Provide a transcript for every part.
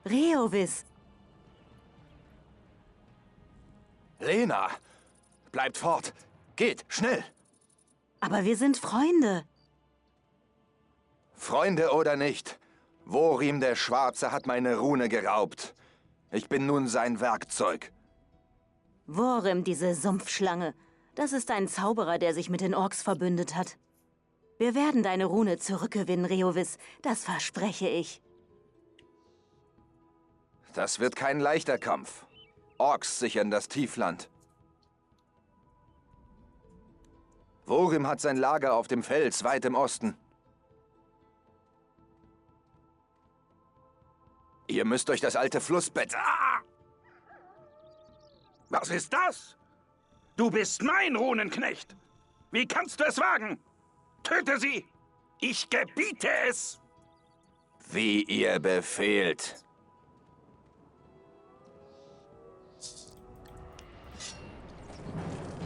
Reovis. Lena, bleibt fort. Geht, schnell. Aber wir sind Freunde. Freunde oder nicht, Whorim der Schwarze hat meine Rune geraubt. Ich bin nun sein Werkzeug. Whorim, diese Sumpfschlange. Das ist ein Zauberer, der sich mit den Orks verbündet hat. Wir werden deine Rune zurückgewinnen, Reovis. Das verspreche ich. Das wird kein leichter Kampf. Orks sichern das Tiefland. Whorim hat sein Lager auf dem Fels weit im Osten. Ihr müsst durch das alte Flussbett. Ah! Was ist das? Du bist mein Runenknecht. Wie kannst du es wagen? Töte sie! Ich gebiete es! Wie ihr befehlt.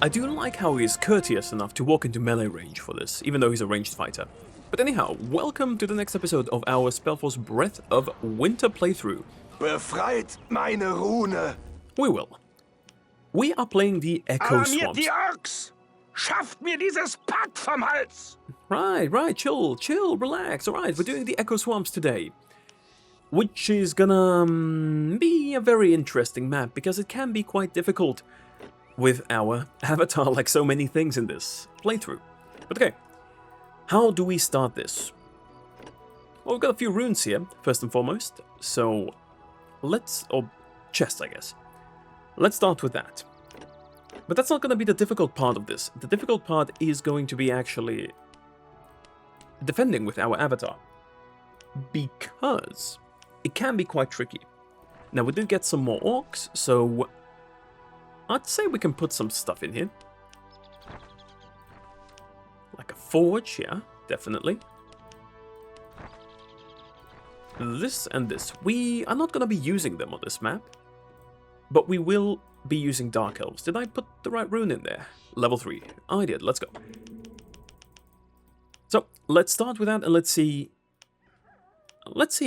I do like how he's courteous enough to walk into melee range for this, even though he's a ranged fighter. But anyhow, welcome to the next episode of our SpellForce Breath of Winter playthrough. Befreit meine Rune! We will. We are playing the Echo Alarmiert Swamps. die Orks! Schafft mir dieses Pack vom Hals! Right, chill, relax. Alright, we're doing the Echo Swamps today. Which is gonna be a very interesting map, because it can be quite difficult with our avatar, like so many things in this playthrough. But okay, how do we start this? Well, we've got a few runes here, first and foremost, so let's... or chest, I guess. Let's start with that. But that's not going to be the difficult part of this. The difficult part is going to be actually defending with our avatar, because it can be quite tricky. Now, we did get some more orcs, so I'd say we can put some stuff in here. Like a forge, yeah, definitely. This and this. We are not going to be using them on this map, but we will be using Dark Elves. Did I put the right rune in there? Level 3. I did, let's go. So, let's start with that and let's see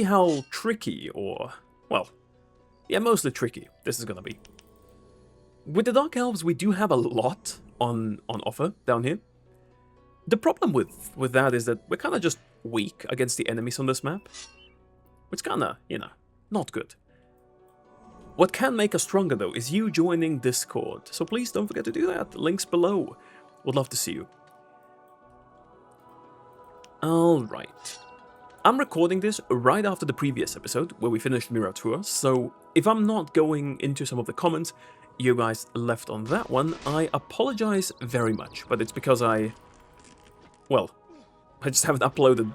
how tricky, or, well, yeah, mostly tricky this is going to be. With the Dark Elves, we do have a lot on offer down here. The problem with that is that we're kind of just weak against the enemies on this map. Which kind of, you know, not good. What can make us stronger, though, is you joining Discord. So please don't forget to do that. Links below. Would love to see you. Alright. I'm recording this right after the previous episode, where we finished Miratua, so if I'm not going into some of the comments you guys left on that one, I apologize very much, but it's because I just haven't uploaded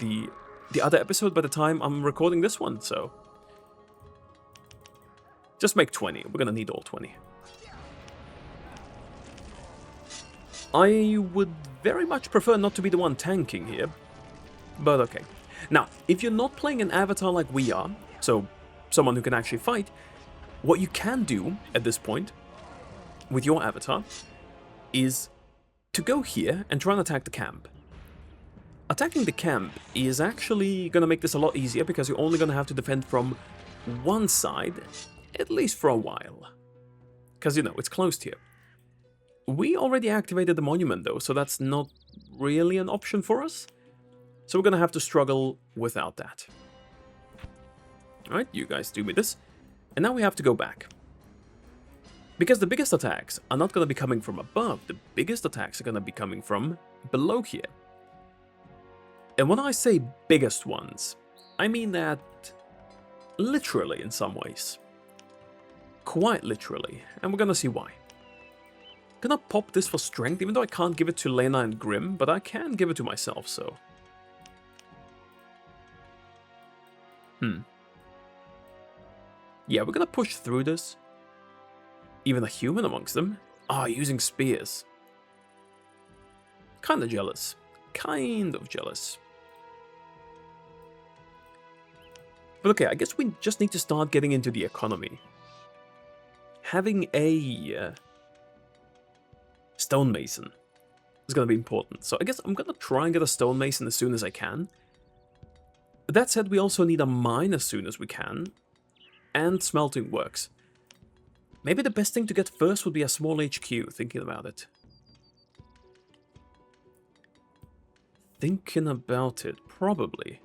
the other episode by the time I'm recording this one, so just make 20. We're gonna need all 20. I would very much prefer not to be the one tanking here, but okay. Now, if you're not playing an avatar like we are, so someone who can actually fight, what you can do at this point with your avatar is to go here and try and attack the camp. Attacking the camp is actually going to make this a lot easier because you're only going to have to defend from one side, at least for a while. Because, you know, it's closed here. We already activated the monument though, so that's not really an option for us. So we're going to have to struggle without that. Alright, you guys do me this. And now we have to go back. Because the biggest attacks are not going to be coming from above, the biggest attacks are going to be coming from below here. And when I say biggest ones, I mean that literally in some ways. Quite literally, and we're going to see why. I'm going to pop this for strength, even though I can't give it to Lena and Grim, but I can give it to myself, so... Yeah, we're going to push through this. Even a human amongst them? Ah, using spears. Kinda jealous. Kind of jealous. But okay, I guess we just need to start getting into the economy. Having a stonemason is going to be important. So I guess I'm going to try and get a stonemason as soon as I can. That said, we also need a mine as soon as we can. and smelting works. Maybe the best thing to get first would be a small HQ, thinking about it. Thinking about it, probably.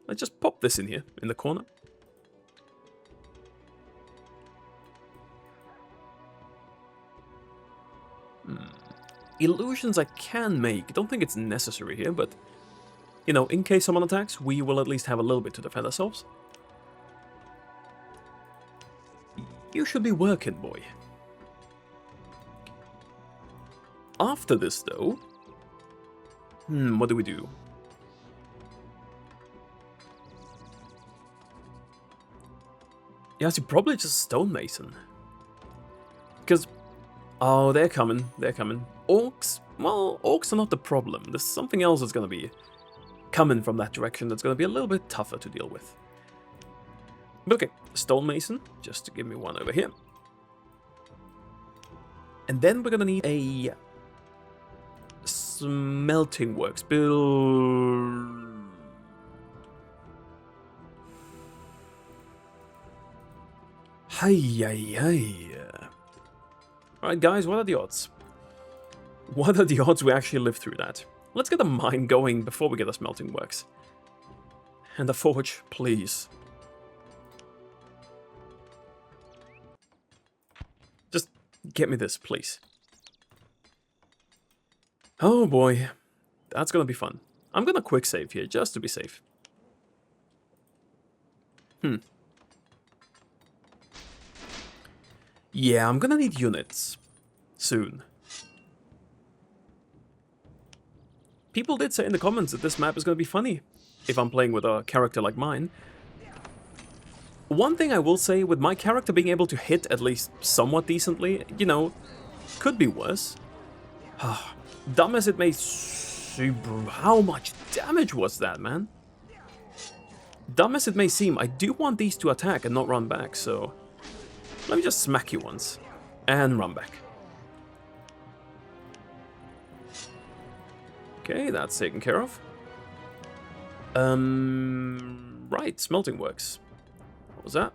Let's just pop this in here, in the corner. Illusions I can make. Don't think it's necessary here, but... You know, in case someone attacks, we will at least have a little bit to defend ourselves. You should be working, boy. After this, though... what do we do? Yeah, so probably just stonemason. Because... Oh, they're coming. They're coming. Orcs? Well, orcs are not the problem. There's something else that's going to be coming from that direction that's going to be a little bit tougher to deal with. But okay, stonemason. Just to give me one over here. And then we're going to need a... smelting works. Build... Hey. Alright guys, what are the odds? What are the odds we actually live through that? Let's get a mine going before we get a smelting works. And a forge, please. Just get me this, please. Oh boy, that's gonna be fun. I'm gonna quick save here, just to be safe. Yeah, I'm gonna need units. Soon. People did say in the comments that this map is gonna be funny if I'm playing with a character like mine. One thing I will say, with my character being able to hit at least somewhat decently, you know, could be worse. Dumb as it may seem, how much damage was that, man? Dumb as it may seem, I do want these to attack and not run back, so... Let me just smack you once, and run back. Okay, that's taken care of. Right, smelting works. What was that?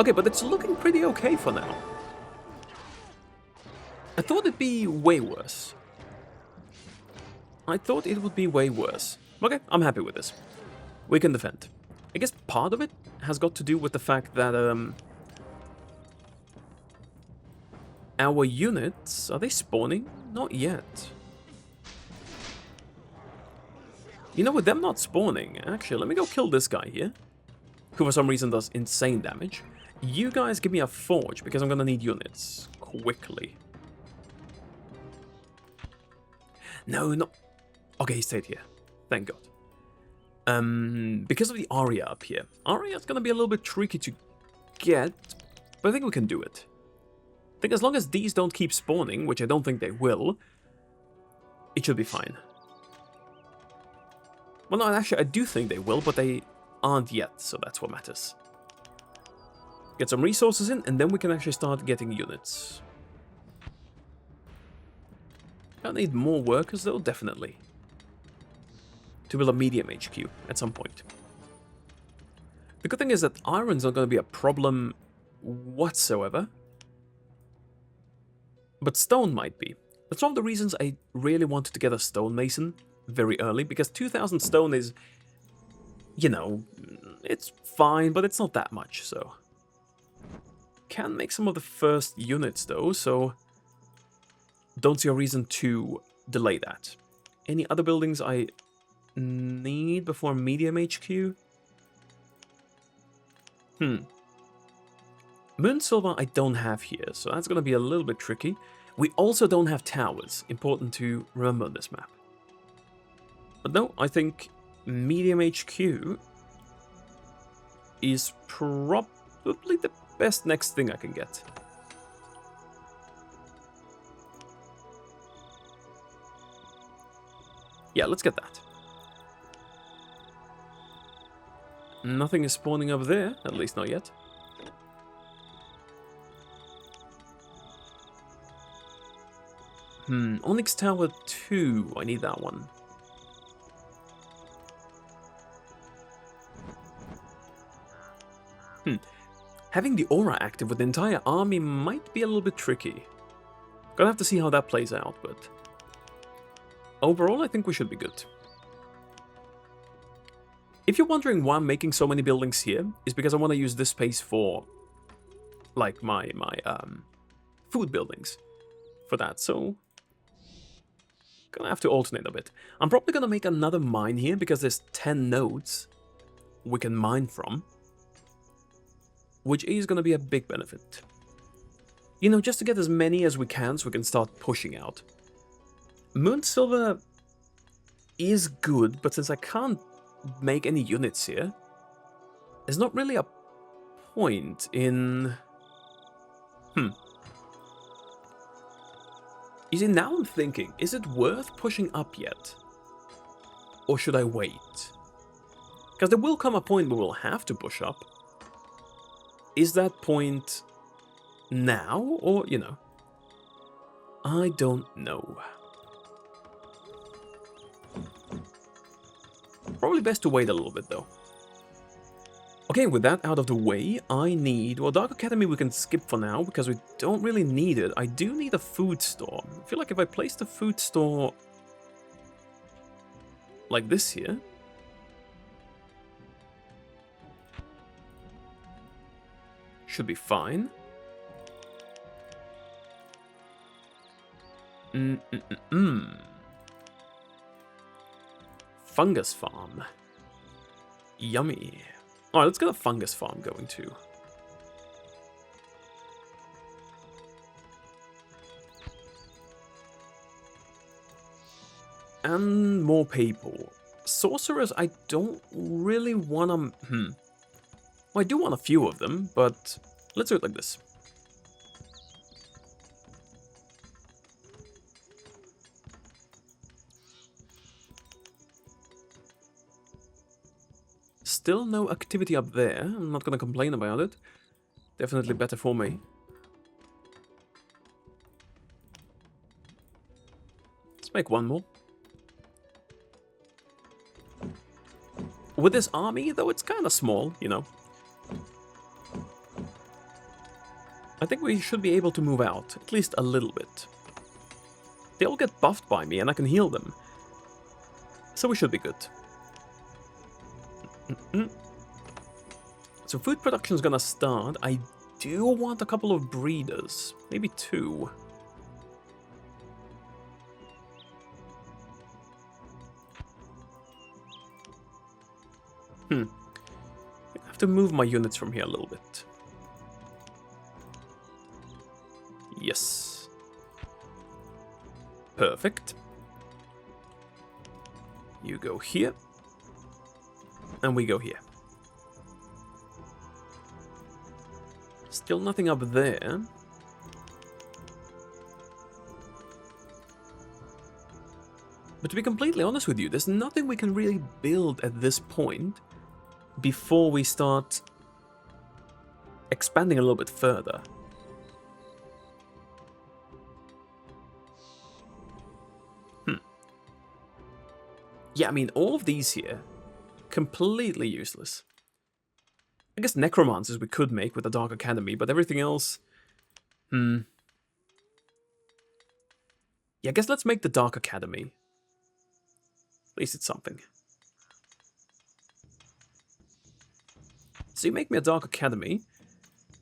Okay, but it's looking pretty okay for now. I thought it'd be way worse. I thought it would be way worse. Okay, I'm happy with this. We can defend. I guess part of it has got to do with the fact that, our units, are they spawning? Not yet. You know, with them not spawning, actually, let me go kill this guy here, who for some reason does insane damage. You guys give me a forge, because I'm gonna need units. Quickly. No, not... Okay, he stayed here. Thank God. Because of the Aria up here. Aria is going to be a little bit tricky to get, but I think we can do it. I think as long as these don't keep spawning, which I don't think they will, it should be fine. Well, no, actually, I do think they will, but they aren't yet, so that's what matters. Get some resources in, and then we can actually start getting units. I need more workers, though, definitely. To build a medium HQ at some point. The good thing is that iron's not going to be a problem whatsoever. But stone might be. That's one of the reasons I really wanted to get a stonemason very early, because 2,000 stone is, you know, it's fine, but it's not that much, so... Can make some of the first units, though, so... Don't see a reason to delay that. Any other buildings I... need before medium HQ? Moon silver I don't have here, so that's going to be a little bit tricky. We also don't have towers, important to remember on this map. But no, I think medium HQ is probably the best next thing I can get. Yeah, let's get that. Nothing is spawning over there, at least not yet. Onyx Tower 2, I need that one. Having the aura active with the entire army might be a little bit tricky. Gonna have to see how that plays out, but overall I think we should be good. If you're wondering why I'm making so many buildings here, it's because I want to use this space for, like, my food buildings for that, so gonna have to alternate a bit. I'm probably gonna make another mine here because there's 10 nodes we can mine from, which is gonna be a big benefit. You know, just to get as many as we can so we can start pushing out. Moon Silver is good, but since I can't make any units here, there's not really a point in... You see, now I'm thinking, is it worth pushing up yet? Or should I wait? Because there will come a point where we'll have to push up. Is that point now? Or, you know, I don't know. Probably best to wait a little bit, though. Okay, with that out of the way, I need... Well, Dark Academy we can skip for now, because we don't really need it. I do need a food store. I feel like if I place the food store... like this here... should be fine. Fungus farm. Yummy. Alright, let's get a fungus farm going too. And more people. Sorcerers, I don't really want to... Well, I do want a few of them, but let's do it like this. Still no activity up there. I'm not going to complain about it. Definitely better for me. Let's make one more. With this army, though, it's kind of small, you know. I think we should be able to move out, at least a little bit. They all get buffed by me, and I can heal them. So we should be good. So food production is gonna start. I do want a couple of breeders, maybe 2. I have to move my units from here a little bit. Yes. Perfect. You go here. And we go here. Still nothing up there. But to be completely honest with you, there's nothing we can really build at this point before we start expanding a little bit further. Yeah, I mean, all of these here, completely useless. I guess necromancers we could make with the Dark Academy, but everything else... Yeah, I guess let's make the Dark Academy. At least it's something. So you make me a Dark Academy.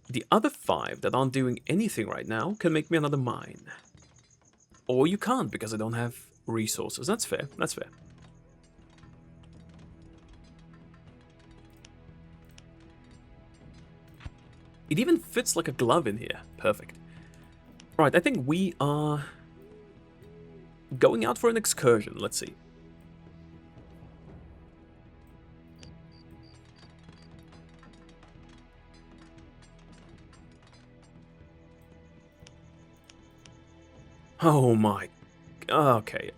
The other 5 that aren't doing anything right now can make me another mine. Or you can't, because I don't have resources. That's fair, that's fair. It even fits like a glove in here. Perfect. Right, I think we are going out for an excursion. Let's see. Oh my... Okay,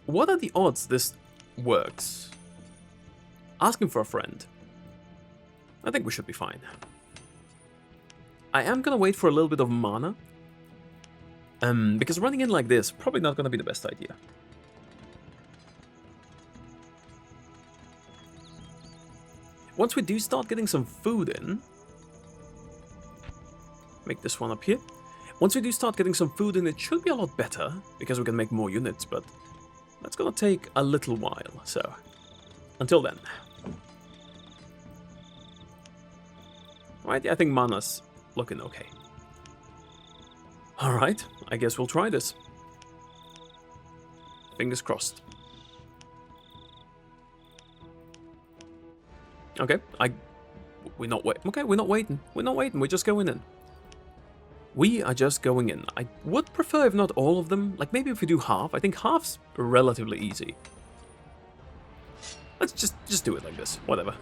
What are the odds this works? Asking for a friend. I think we should be fine. I am gonna wait for a little bit of mana. Because running in like this, probably not gonna be the best idea. once we do start getting some food in... Make this one up here. Once we do start getting some food in, it should be a lot better, because we can make more units, but that's gonna take a little while, so until then. Right, yeah, I think mana's looking okay. Alright, I guess we'll try this. Fingers crossed. Okay, we're not waiting. Okay, we're not waiting. We're not waiting, we're just going in. We are just going in. I would prefer if not all of them. Like, maybe if we do half. I think half's relatively easy. Let's just do it like this. Whatever.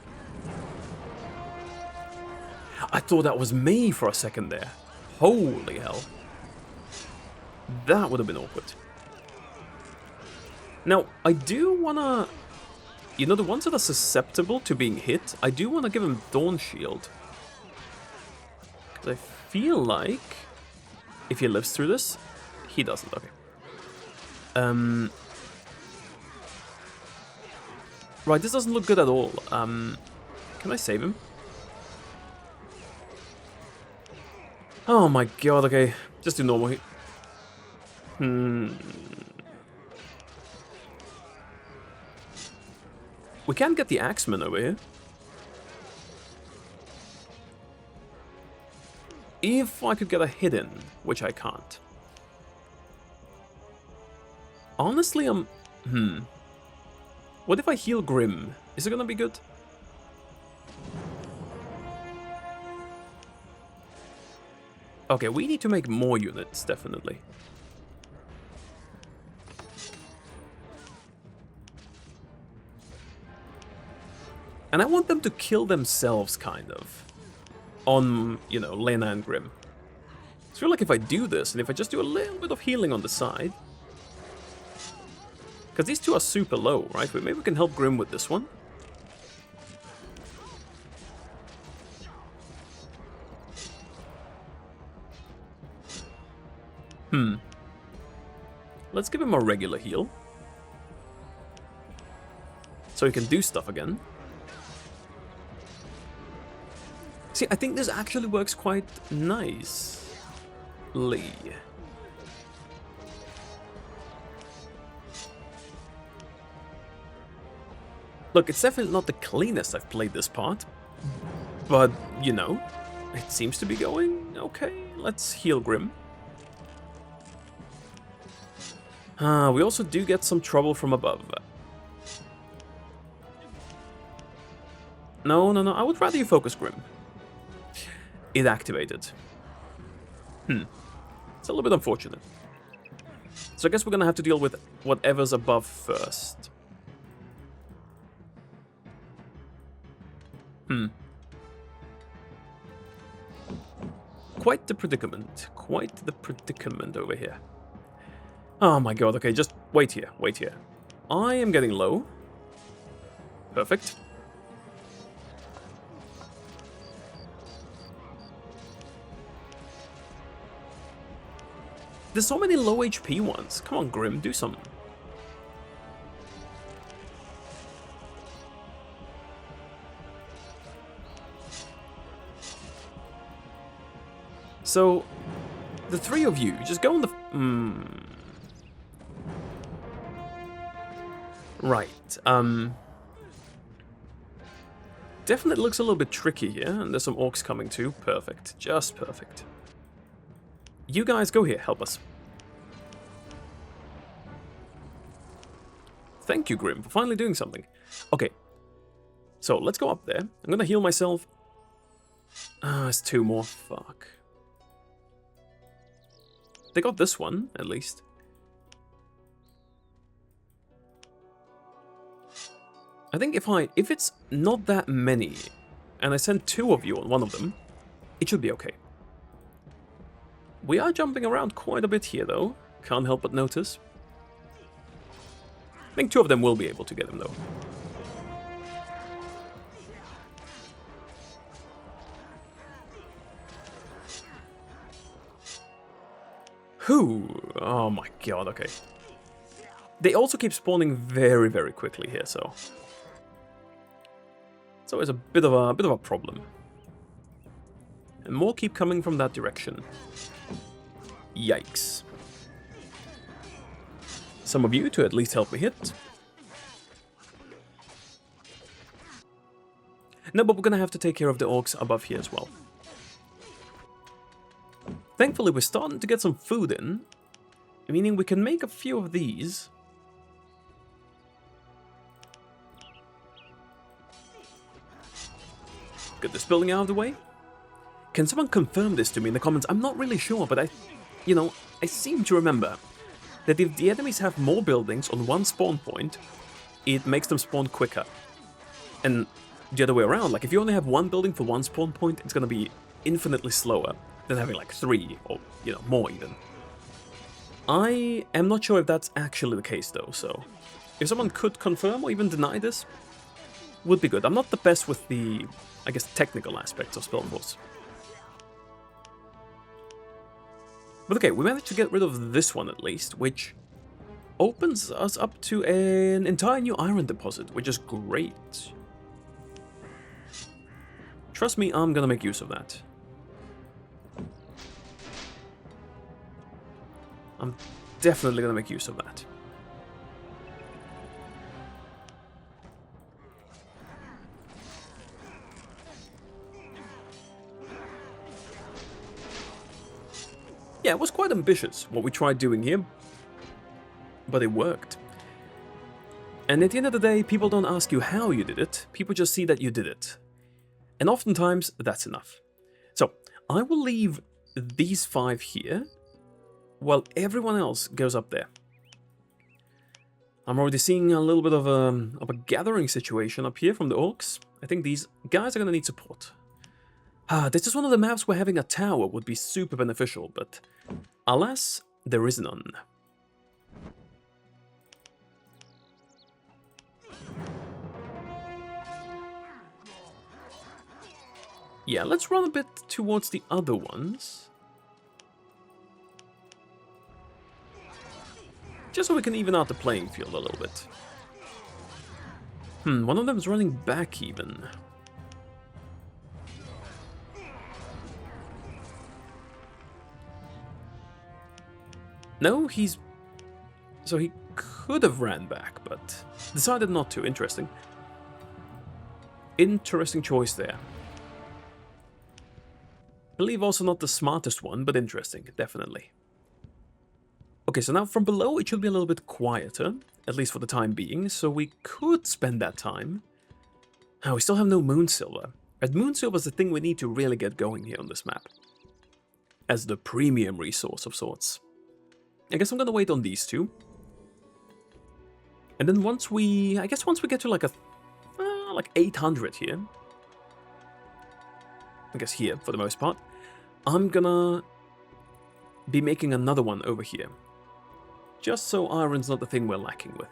I thought that was me for a second there. Holy hell. That would have been awkward. Now, I do wanna... You know, the ones that are susceptible to being hit, I do want to give him Dawn Shield. Because I feel like if he lives through this, he doesn't. Okay. Right, this doesn't look good at all. Can I save him? Oh my god, okay. Just do normal. We can get the Axeman over here. If I could get a hit in, which I can't. Honestly, what if I heal Grim? Is it gonna be good? Okay, we need to make more units, definitely. And I want them to kill themselves, kind of. On, you know, Lena and Grim. So I feel like if I do this, and if I just do a little bit of healing on the side... Because these two are super low, right? But maybe we can help Grim with this one. Let's give him a regular heal. So he can do stuff again. See, I think this actually works quite nicely. Look, it's definitely not the cleanest I've played this part. But, you know, it seems to be going okay. Let's heal Grim. We also do get some trouble from above. No, I would rather you focus Grim. It activated. It's a little bit unfortunate. So I guess we're gonna have to deal with whatever's above first. Quite the predicament. Quite the predicament over here. Oh my god, okay, just wait here, wait here. I am getting low. Perfect. There's so many low HP ones. Come on, Grim, do something. So, the three of you, just go on the... Right, definitely looks a little bit tricky here, and there's some orcs coming too. Perfect, just perfect. You guys go here, help us. Thank you, Grim, for finally doing something. Okay, so let's go up there. I'm gonna heal myself. Ah, it's two more, fuck. They got this one, at least. I think if it's not that many, and I send two of you on one of them, it should be okay. We are jumping around quite a bit here, though. Can't help but notice. I think two of them will be able to get him, though. Whew. Oh my god, okay. They also keep spawning very, very quickly here, so... It's always a bit of a problem. And more keep coming from that direction. Yikes. Some of you to at least help me hit. No, but we're gonna have to take care of the orcs above here as well. Thankfully, we're starting to get some food in, meaning we can make a few of these. Get this building out of the way. Can someone confirm this to me in the comments? I'm not really sure, but I seem to remember that if the enemies have more buildings on one spawn point, it makes them spawn quicker. And the other way around, like if you only have one building for one spawn point, it's gonna be infinitely slower than having like 3 or, more even. I am not sure if that's actually the case though, so if someone could confirm or even deny this, would be good. I'm not the best with the, I guess, technical aspects of SpellForce. But okay, we managed to get rid of this one at least, which opens us up to an entire new iron deposit, which is great. Trust me, I'm gonna make use of that. I'm definitely gonna make use of that. Yeah, it was quite ambitious what we tried doing here, but it worked. And at the end of the day, people don't ask you how you did it, people just see that you did it. And oftentimes, that's enough. So, I will leave these 5 here, while everyone else goes up there. I'm already seeing a little bit of a gathering situation up here from the orcs. I think these guys are gonna need support. This is one of the maps where having a tower would be super beneficial, but alas, there is none. Yeah, let's run a bit towards the other ones. Just so we can even out the playing field a little bit. One of them is running back even. No, so he could have ran back, but decided not to. Interesting. Interesting choice there. I believe also not the smartest one, but interesting, definitely. Okay, so now from below it should be a little bit quieter, at least for the time being, so we could spend that time. We still have no moon silver. And moon silver is the thing we need to really get going here on this map. As the premium resource of sorts. I guess I'm gonna wait on these 2. And then once we get to like like 800 here. I guess here, for the most part. I'm gonna be making another one over here. Just so iron's not the thing we're lacking with.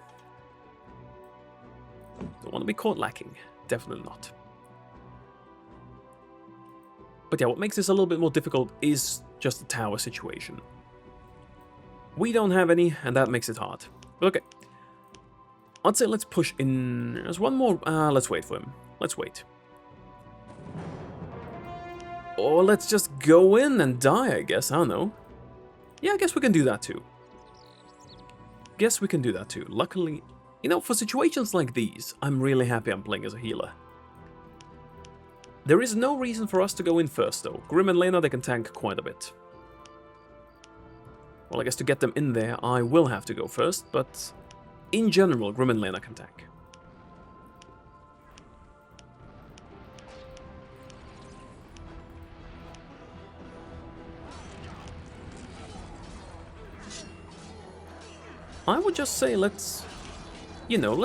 Don't want to be caught lacking. Definitely not. But yeah, what makes this a little bit more difficult is just the tower situation. We don't have any, and that makes it hard. But okay. I'd say let's push in. There's one more. Let's wait for him. Let's wait. Or let's just go in and die, I guess. I don't know. Yeah, I guess we can do that too. Guess we can do that too. Luckily, for situations like these, I'm really happy I'm playing as a healer. There is no reason for us to go in first, though. Grim and Lena, they can tank quite a bit. Well, I guess to get them in there, I will have to go first, but in general, Grim and Lena can tank. I would just say let's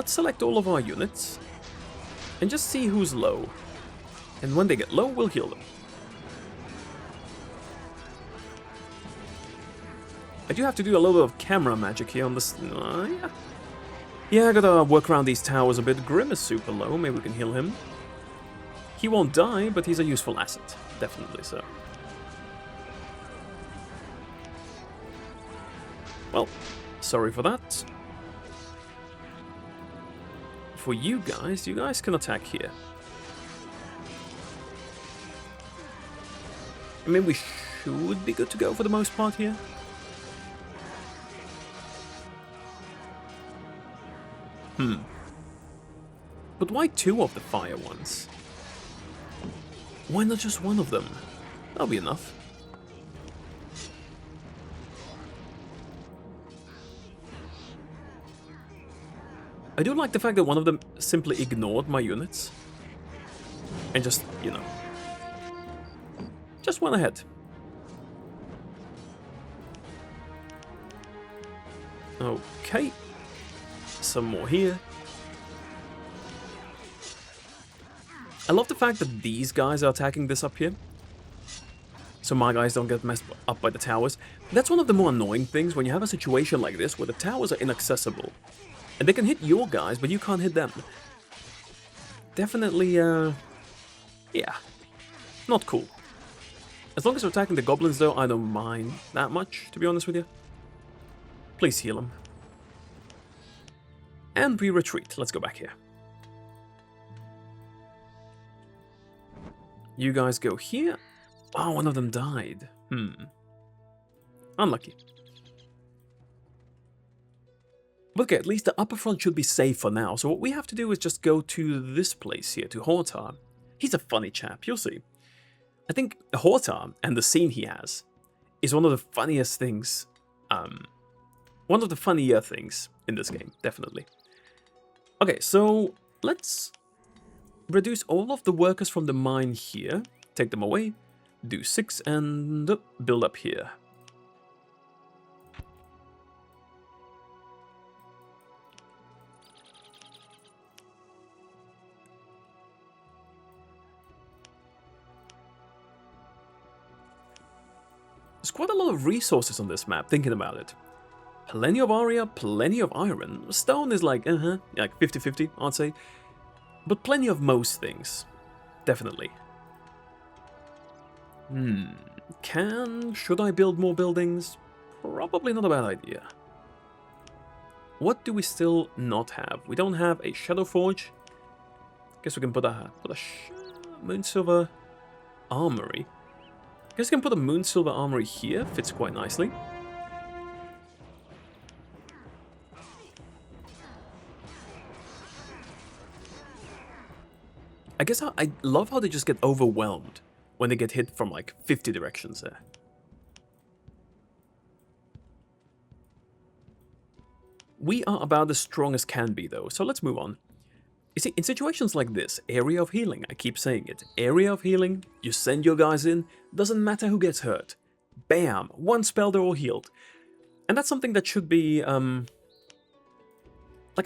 select all of our units and just see who's low. And when they get low, we'll heal them. I do have to do a little bit of camera magic here on this. Yeah, I gotta work around these towers a bit. Grim is super low, maybe we can heal him. He won't die, but he's a useful asset. Definitely so. Well, sorry for that. For you guys can attack here. I mean, we should be good to go for the most part here. But why 2 of the fire ones? Why not just 1 of them? That'll be enough. I do like the fact that one of them simply ignored my units. And just, you know, just went ahead. Okay. Some more here. I love the fact that these guys are attacking this up here. So my guys don't get messed up by the towers. That's one of the more annoying things when you have a situation like this where the towers are inaccessible. And they can hit your guys, but you can't hit them. Definitely, yeah. Not cool. As long as they're attacking the goblins, though, I don't mind that much, to be honest with you. Please heal them. And we retreat. Let's go back here. You guys go here. Oh, one of them died. Unlucky. But okay, at least the upper front should be safe for now. So what we have to do is just go to this place here, to Hortar. He's a funny chap, you'll see. I think Hortar and the scene he has is one of the funniest things. One of the funnier things in this game, definitely. Okay, so let's reduce all of the workers from the mine here. Take them away. Do 6 and build up here. There's quite a lot of resources on this map, thinking about it. Plenty of aria, plenty of iron. Stone is like 50-50, I'd say. But plenty of most things. Definitely. Should I build more buildings? Probably not a bad idea. What do we still not have? We don't have a Shadow Forge. Guess we can put a Moonsilver Armory. Guess we can put a Moonsilver Armory here. Fits quite nicely. I guess I love how they just get overwhelmed when they get hit from like 50 directions there. We are about as strong as can be though, so let's move on. You see, in situations like this, area of healing, I keep saying it, area of healing, you send your guys in, doesn't matter who gets hurt. Bam, one spell they're all healed. And that's something that should be, like,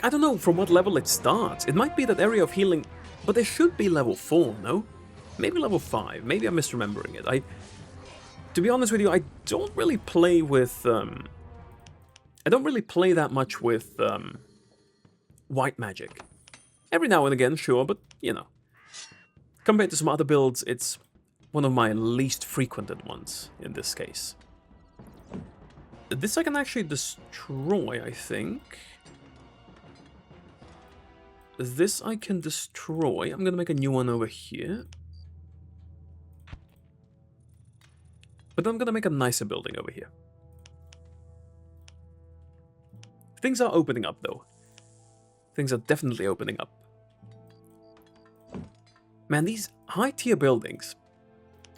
I don't know from what level it starts. It might be that area of healing, but there should be level 4, no? Maybe level 5, maybe I'm misremembering it. To be honest with you, I don't really play with, I don't really play that much with, white magic. Every now and again, sure, but, you know. Compared to some other builds, it's one of my least frequented ones, in this case. This I can actually destroy, I think. This I can destroy. I'm gonna make a new one over here. But I'm gonna make a nicer building over here. Things are opening up, though. Things are definitely opening up. Man, these high-tier buildings,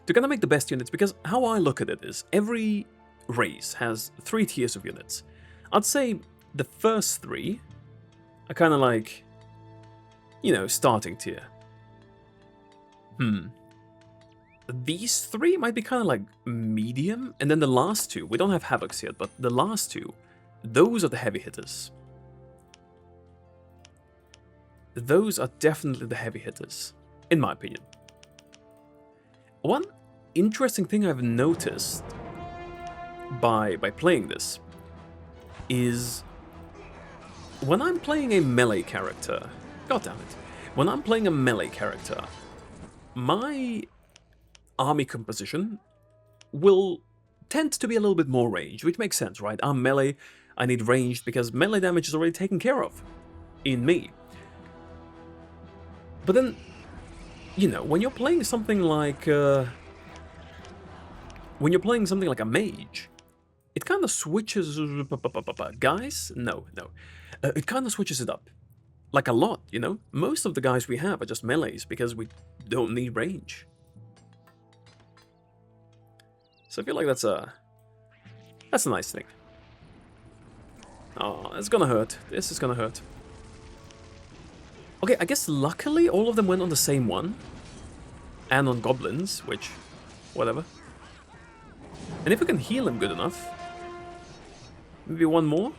they're gonna make the best units, because how I look at it is, every race has 3 tiers of units. I'd say the first 3 are kind of like, you know, starting tier. These 3 might be kind of like medium, and then the last 2, we don't have Havocs yet, but the last 2, those are the heavy hitters. Those are definitely the heavy hitters, in my opinion. One interesting thing I've noticed by playing this is when I'm playing a melee character, god damn it, when I'm playing a melee character, my army composition will tend to be a little bit more ranged, which makes sense, right? I'm melee, I need ranged because melee damage is already taken care of in me. But then, you know, when you're playing something like, when you're playing something like a mage, it kind of switches... Guys? No. It kind of switches it up. Like a lot, you know? Most of the guys we have are just melees because we don't need range. So I feel like that's a nice thing. Oh, it's gonna hurt. This is gonna hurt. Okay, I guess luckily all of them went on the same one. And on goblins, which... whatever. And if we can heal him good enough... maybe one more?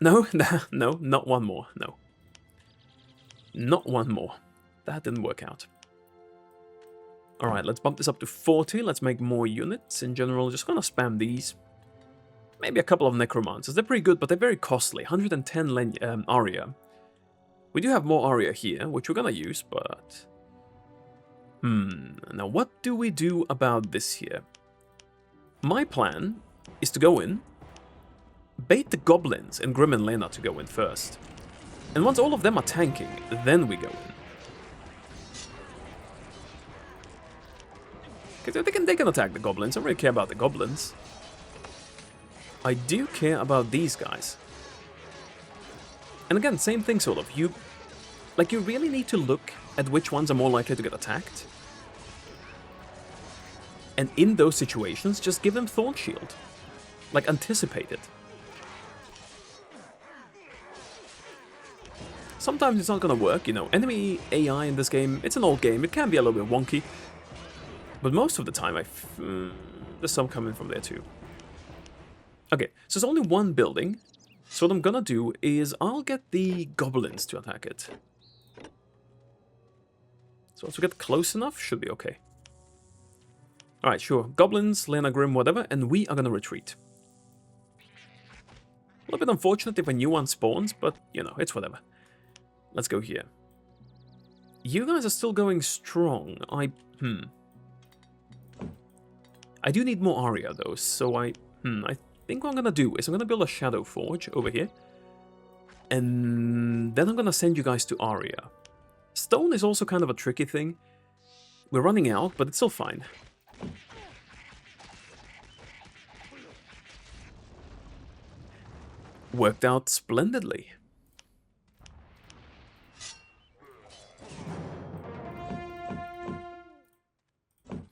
No, no, not one more, no. Not one more. That didn't work out. Alright, let's bump this up to 40. Let's make more units. In general, just gonna spam these. Maybe a couple of necromancers. They're pretty good, but they're very costly. 110 aria. We do have more aria here, which we're gonna use, but... Now what do we do about this here? My plan is to go in, bait the goblins and Grim and Lena to go in first. And once all of them are tanking, then we go in. Because they can attack the goblins. I don't really care about the goblins. I do care about these guys. And again, same thing sort of. You really need to look at which ones are more likely to get attacked. And in those situations, just give them Thorn Shield. Like, anticipate it. Sometimes it's not gonna work, you know. Enemy AI in this game, it's an old game. It can be a little bit wonky. But most of the time, there's some coming from there too. Okay, so it's only one building. So what I'm gonna do is I'll get the goblins to attack it. So once we get close enough, should be okay. Alright, sure. Goblins, Lena, Grim, whatever, and we are gonna retreat. A little bit unfortunate if a new one spawns, but, you know, it's whatever. Let's go here. You guys are still going strong. I do need more aria, though, so I think what I'm gonna do is I'm gonna build a Shadow Forge over here. And then I'm gonna send you guys to aria. Stone is also kind of a tricky thing. We're running out, but it's still fine. Worked out splendidly.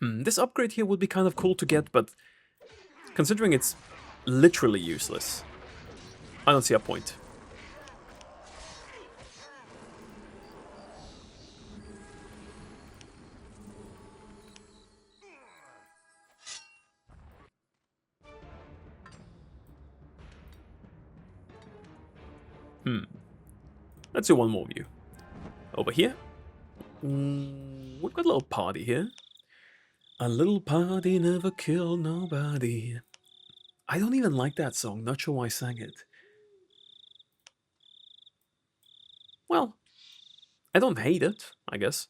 This upgrade here would be kind of cool to get, but considering it's literally useless, I don't see a point. Let's do one more view. Over here. We've got a little party here. A little party never killed nobody. I don't even like that song. Not sure why I sang it. Well, I don't hate it, I guess.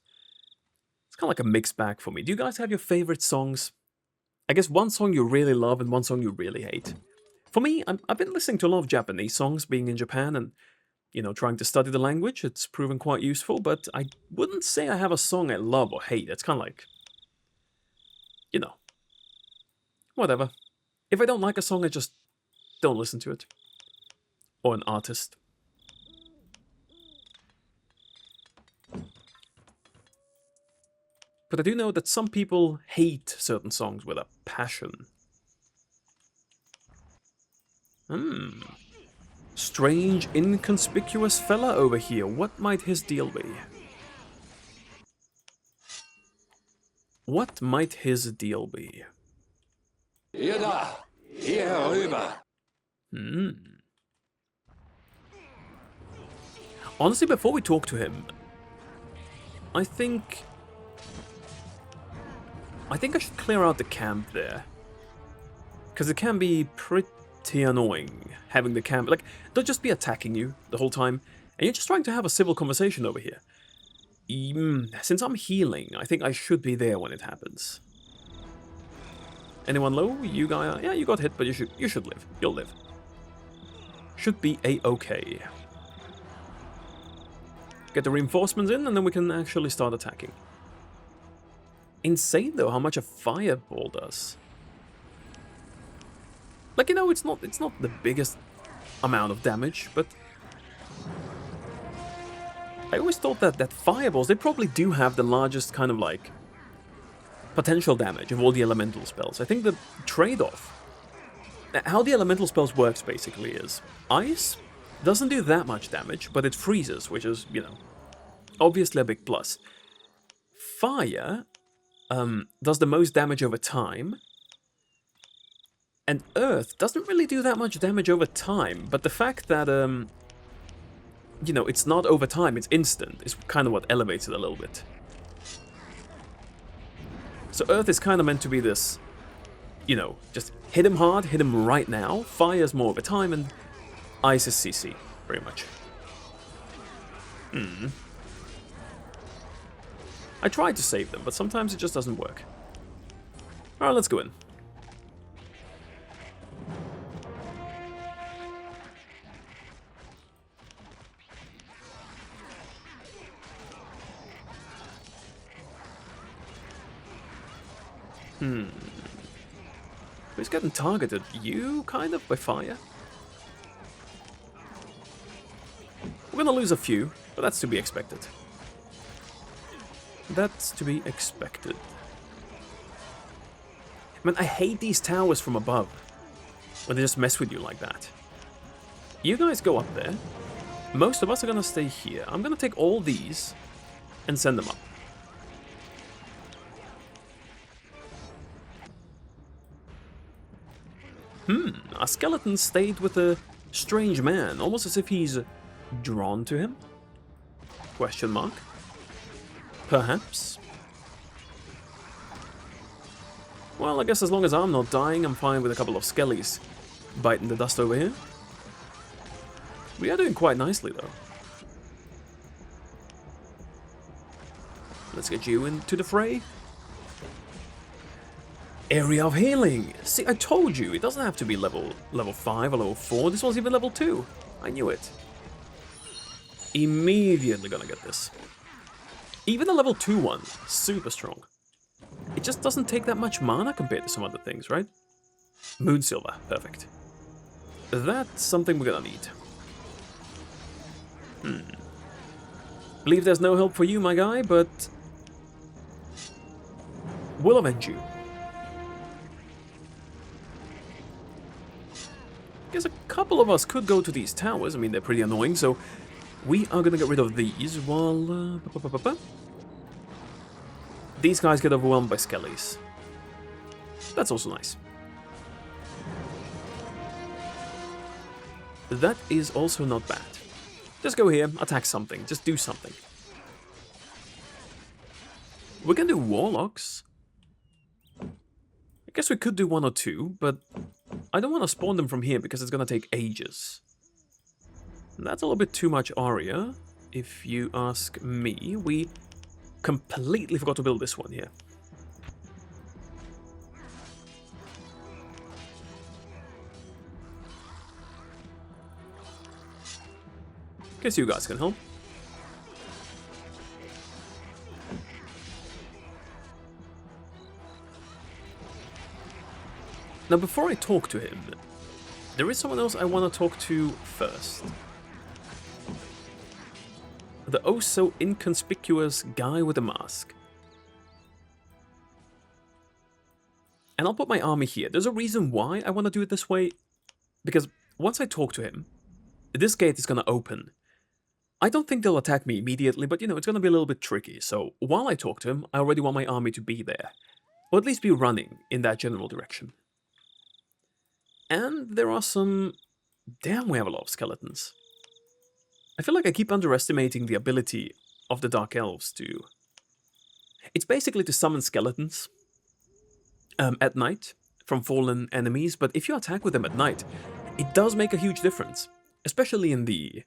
It's kind of like a mixed bag for me. Do you guys have your favorite songs? I guess one song you really love and one song you really hate. For me, I've been listening to a lot of Japanese songs, being in Japan and, you know, trying to study the language. It's proven quite useful, but I wouldn't say I have a song I love or hate. It's kind of like, you know, whatever. If I don't like a song, I just don't listen to it. Or an artist. But I do know that some people hate certain songs with a passion. Strange, inconspicuous fella over here. What might his deal be? What might his deal be? Honestly, before we talk to him, I think I should clear out the camp there. Because it can be pretty annoying having the camp. Like, they'll just be attacking you the whole time, and you're just trying to have a civil conversation over here. Since I'm healing, I think I should be there when it happens. Anyone low? You guy? Yeah, you got hit, but you should live. You'll live. Should be a-okay. Get the reinforcements in, and then we can actually start attacking. insane though how much a fireball does. Like, you know, it's not the biggest amount of damage, but I always thought that fireballs, they probably do have the largest kind of like potential damage of all the elemental spells. I think the trade-off, how the elemental spells works basically is ice doesn't do that much damage, but it freezes, which is, you know, obviously a big plus. Fire does the most damage over time, and earth doesn't really do that much damage over time, but the fact that, you know, it's not over time, it's instant, is kind of what elevates it a little bit. So earth is kind of meant to be this, you know, just hit him hard, hit him right now. Fire is more over time, and ice is CC, pretty much. I tried to save them, but sometimes it just doesn't work. Alright, let's go in. Who's getting targeted? You, kind of, by fire? We're gonna lose a few, but that's to be expected. That's to be expected. Man, I hate these towers from above, when they just mess with you like that. You guys go up there. Most of us are gonna stay here. I'm gonna take all these and send them up. A skeleton stayed with a strange man, almost as if he's drawn to him? Question mark. Perhaps. Well, I guess as long as I'm not dying, I'm fine with a couple of skellies biting the dust over here. We are doing quite nicely, though. Let's get you into the fray. Area of healing. See, I told you, it doesn't have to be level 5 or level 4. This one's even level 2. I knew it. Immediately gonna get this. Even the level 2 one, super strong. It just doesn't take that much mana compared to some other things, right? Moon silver, perfect. That's something we're gonna need. Believe there's no help for you, my guy, but we'll avenge you. Guess a couple of us could go to these towers. I mean, they're pretty annoying, so we are gonna get rid of these while... These guys get overwhelmed by skellies. That's also nice. That is also not bad. Just go here, attack something, just do something. We can do warlocks. I guess we could do 1 or 2, but I don't want to spawn them from here because it's going to take ages. That's a little bit too much Aria, if you ask me. We completely forgot to build this one here. Guess you guys can help. Now, before I talk to him, there is someone else I want to talk to first. The oh-so inconspicuous guy with a mask. And I'll put my army here. There's a reason why I want to do it this way. Because once I talk to him, this gate is going to open. I don't think they'll attack me immediately, but, you know, it's going to be a little bit tricky. So while I talk to him, I already want my army to be there. Or at least be running in that general direction. And there are some... Damn, we have a lot of skeletons. I feel like I keep underestimating the ability of the Dark Elves to... It's basically to summon skeletons at night from fallen enemies, but if you attack with them at night, it does make a huge difference. Especially in the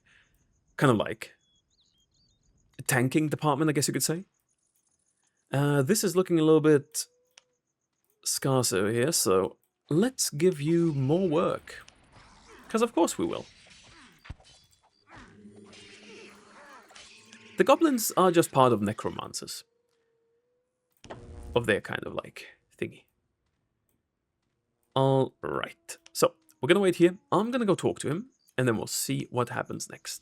kind of like tanking department, I guess you could say. This is looking a little bit scarce over here, so let's give you more work. Because of course we will. The goblins are just part of necromancers. of their kind of like thingy. All right. So we're gonna wait here. I'm gonna go talk to him, and then we'll see what happens next.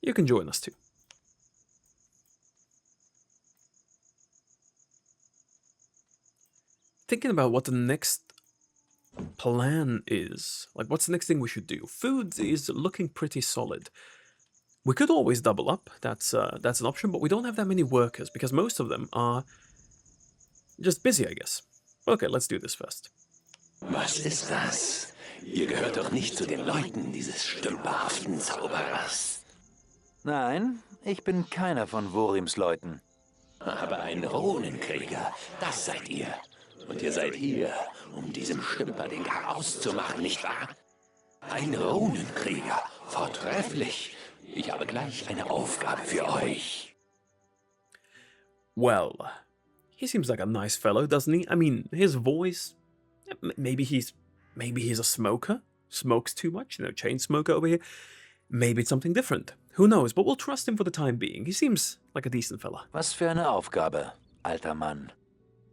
You can join us too. Thinking about what the next plan is. Like, what's the next thing we should do? Food is looking pretty solid. We could always double up. That's an option, but we don't have that many workers because most of them are just busy, I guess. Okay, let's do this first. Was ist das? Ihr gehört doch nicht zu den Leuten dieses stümperhaften Zauberers. Nein, ich bin keiner von Whorims Leuten. Aber ein Runenkrieger, das seid ihr. Und ihr seid hier, um diesem Stümper den Garaus zu machen, nicht wahr? Ein Runenkrieger, vortrefflich. Ich habe gleich eine Aufgabe für euch. Well, he seems like a nice fellow, doesn't he? I mean, his voice, maybe he's a smoker, smokes too much, you know, chain smoker over here. Maybe it's something different. Who knows, but we'll trust him for the time being. He seems like a decent fella. Was für eine Aufgabe, alter Mann.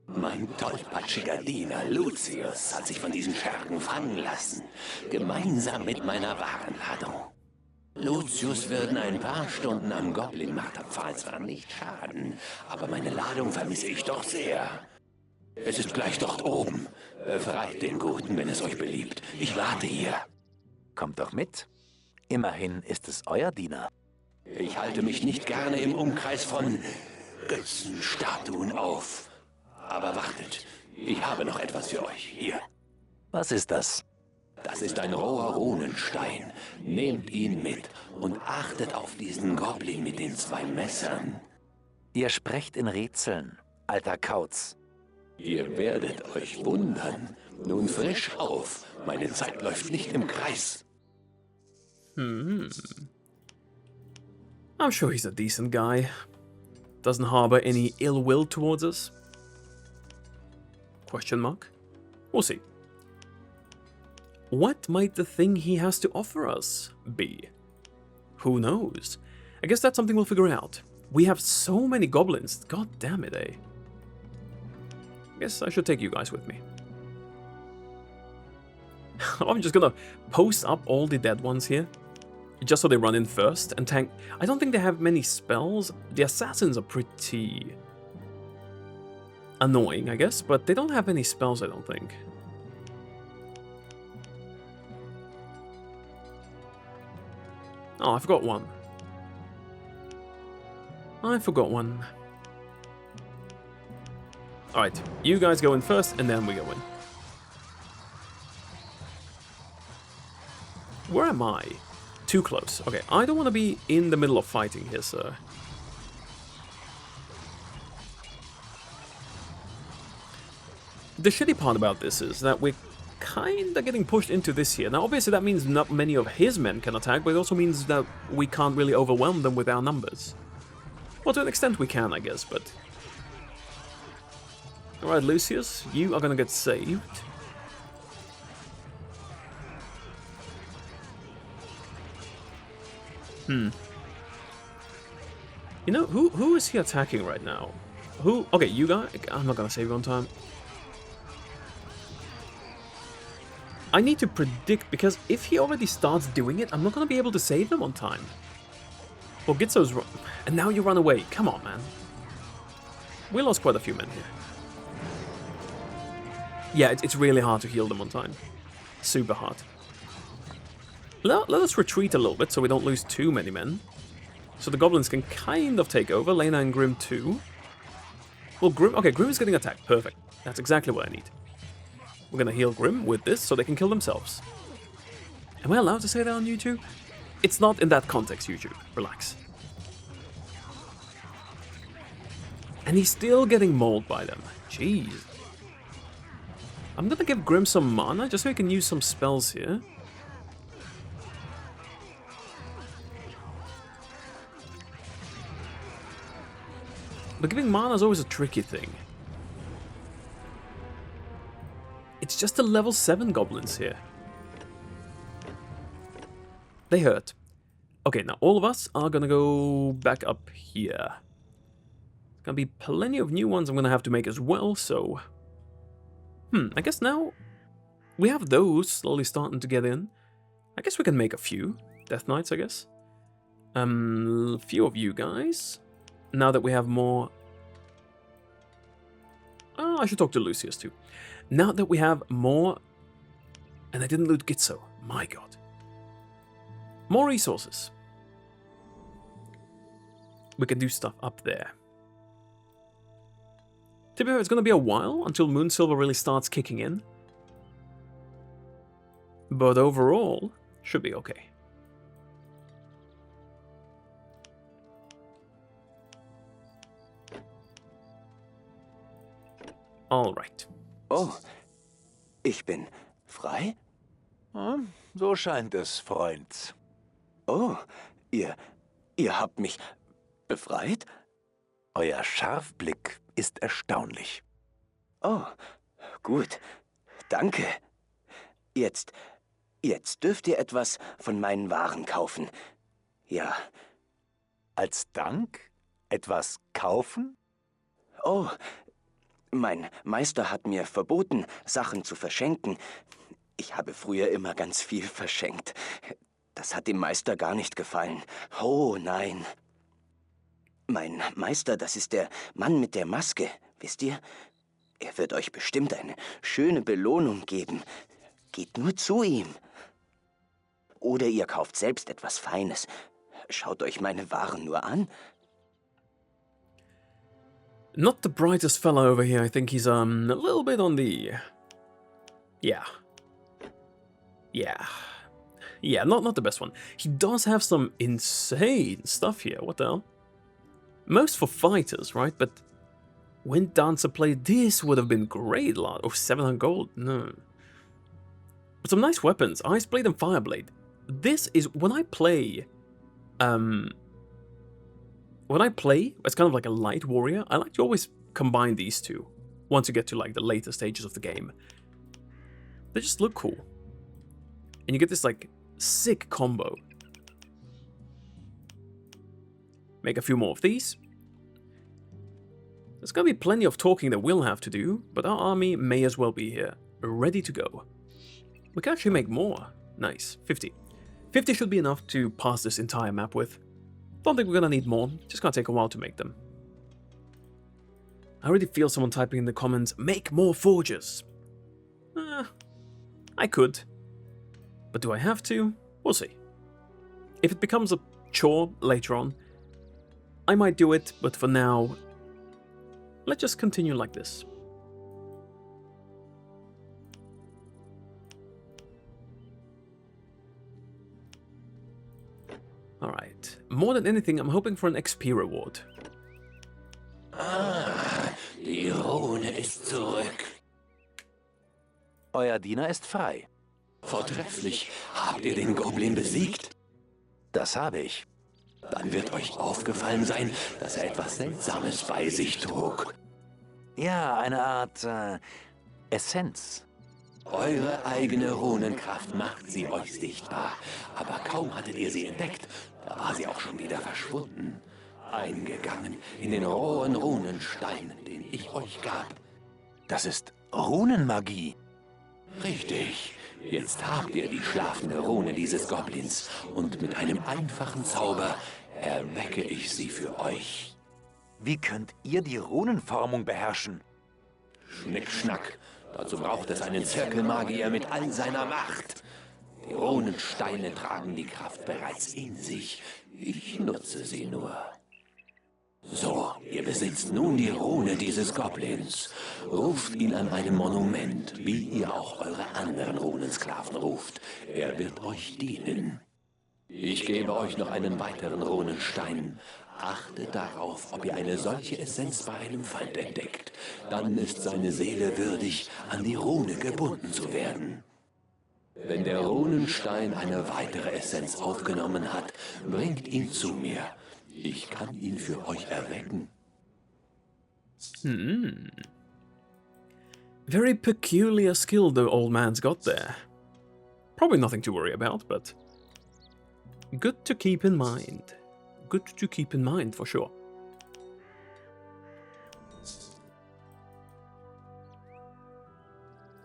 Mein tollpatschiger Diener Lucius hat sich von diesen Schergen fangen lassen, gemeinsam mit meiner Warenladung. Lucius würden ein paar Stunden am Goblin-Marterpfahl zwar nicht schaden, aber meine Ladung vermisse ich doch sehr. Es ist gleich dort oben. Befreit den Guten, wenn es euch beliebt. Ich warte hier. Kommt doch mit. Immerhin ist es euer Diener. Ich halte mich nicht gerne im Umkreis von Götzenstatuen auf. Aber wartet, ich habe noch etwas für euch. Hier. Was ist das? Das ist ein roher Runenstein. Nehmt ihn mit und achtet auf diesen Goblin mit den 2 Messern. Ihr sprecht in Rätseln, alter Kauz. Ihr werdet euch wundern. Nun frisch auf. Meine Zeit läuft nicht im Kreis. I'm sure he's a decent guy. Doesn't harbor any ill will towards us. Question mark? We'll see. What might the thing he has to offer us be? Who knows? I guess that's something we'll figure out. We have so many goblins. God damn it, eh? I guess I should take you guys with me. I'm just gonna post up all the dead ones here, just so they run in first and tank. I don't think they have many spells. The assassins are pretty annoying, I guess, but they don't have any spells, I don't think. Oh, I forgot one. I forgot one. Alright, you guys go in first, and then we go in. Where am I? Too close. Okay, I don't want to be in the middle of fighting here, sir. The shitty part about this is that we're kinda getting pushed into this here. Now, obviously that means not many of his men can attack, but it also means that we can't really overwhelm them with our numbers. Well, to an extent we can, I guess, but... Alright, Lucius, you are gonna get saved. You know, who is he attacking right now? Who? Okay, you guys. I'm not gonna save you on time. I need to predict, because if he already starts doing it, I'm not gonna be able to save him on time. Well, Gitzo's run. And now you run away. Come on, man. We lost quite a few men here. Yeah, it's really hard to heal them on time. Super hard. Let us retreat a little bit so we don't lose too many men. So the goblins can kind of take over. Lena and Grim too. Well, Grim... Okay, Grim is getting attacked. Perfect. That's exactly what I need. We're gonna heal Grim with this so they can kill themselves. Am I allowed to say that on YouTube? It's not in that context, YouTube. Relax. And he's still getting mauled by them. Jeez. I'm gonna give Grim some mana just so he can use some spells here. But giving mana is always a tricky thing. It's just the level 7 goblins here. They hurt. Okay, now all of us are gonna go back up here. Gonna be plenty of new ones I'm gonna have to make as well, so... I guess now we have those slowly starting to get in. I guess we can make a few Death Knights, I guess. Few of you guys. Now that we have more... Oh, I should talk to Lucius too. Now that we have more... And I didn't loot Gitzo. My god. More resources. We can do stuff up there. To be fair, it's going to be a while until Moonsilver really starts kicking in. But overall, should be okay. Alright. Oh, ich bin frei? So scheint es, Freund. Oh, ihr habt mich befreit? Euer Scharfblick ist erstaunlich. Oh, gut. Danke. Jetzt dürft ihr etwas von meinen Waren kaufen. Ja. Als Dank? Etwas kaufen? Oh, mein Meister hat mir verboten, Sachen zu verschenken. Ich habe früher immer ganz viel verschenkt. Das hat dem Meister gar nicht gefallen. Oh, nein. Mein Meister, das ist der Mann mit der Maske, wisst ihr? Er wird euch bestimmt eine schöne Belohnung geben. Geht nur zu ihm. Oder ihr kauft selbst etwas Feines. Schaut euch meine Waren nur an. Not the brightest fella over here. I think he's a little bit on the... Yeah, not the best one. He does have some insane stuff here. What the hell? Most for fighters, right? But when Dancer played, this would have been great. Oh, 700 gold? No. But some nice weapons. Ice Blade and Fire Blade. This is... When I play... as kind of like a light warrior, I like to always combine these two. Once you get to like the later stages of the game. They just look cool. And you get this like sick combo. Make a few more of these. There's gonna be plenty of talking that we'll have to do, but our army may as well be here, ready to go. We can actually make more. Nice, 50. 50 should be enough to pass this entire map with. Don't think we're gonna need more, just gonna take a while to make them. I already feel someone typing in the comments, make more forges. I could. But do I have to? We'll see. If it becomes a chore later on, I might do it, but for now, let's just continue like this. Alright. More than anything, I'm hoping for an XP reward. Die Rune ist zurück. Euer Diener ist frei. Vortrefflich. Habt ihr den Goblin besiegt? Das habe ich. Dann wird euch aufgefallen sein, dass er etwas Seltsames bei sich trug. Ja, eine Art Essenz. Eure eigene Runenkraft macht sie euch sichtbar. Aber kaum hattet ihr sie entdeckt, da war sie auch schon wieder verschwunden. Eingegangen in den rohen Runenstein, den ich euch gab. Das ist Runenmagie. Richtig. Jetzt habt ihr die schlafende Rune dieses Goblins und mit einem einfachen Zauber erwecke ich sie für euch. Wie könnt ihr die Runenformung beherrschen? Schnickschnack. Dazu braucht es einen Zirkelmagier mit all seiner Macht. Die Runensteine tragen die Kraft bereits in sich. Ich nutze sie nur. So, ihr besitzt nun die Rune dieses Goblins. Ruft ihn an einem Monument, wie ihr auch eure anderen Runensklaven ruft. Er wird euch dienen. Ich gebe euch noch einen weiteren Runenstein. Achtet darauf, ob ihr eine solche Essenz bei einem Feind entdeckt. Dann ist seine Seele würdig, an die Rune gebunden zu werden. Wenn der Runenstein eine weitere Essenz aufgenommen hat, bringt ihn zu mir. Ich kann ihn für euch erwecken. Very peculiar skill the old man's got there. Probably nothing to worry about, but good to keep in mind. Good to keep in mind, for sure.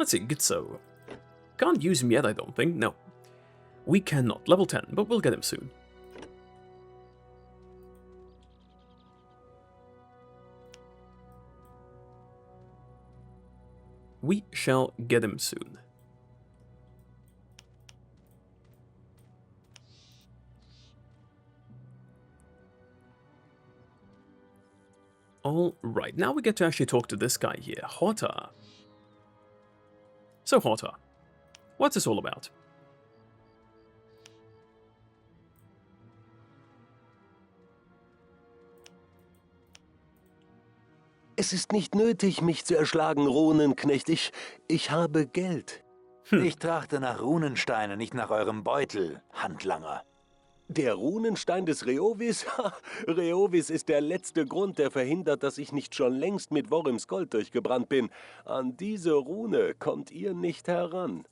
Let's see, Gitzo. Can't use him yet, I don't think. No. We cannot. Level 10, but we'll get him soon. We shall get him soon. Alright, now we get to actually talk to this guy here, Horta. So Horta, what's this all about? Es ist nicht nötig, mich zu erschlagen, Runenknecht. Ich habe Geld. Ich trachte nach Runensteinen, nicht nach eurem Beutel, Handlanger. Der Runenstein des Reovis? Ha, Reovis ist der letzte Grund, der verhindert, dass ich nicht schon längst mit Whorims Gold durchgebrannt bin. An diese Rune kommt ihr nicht heran.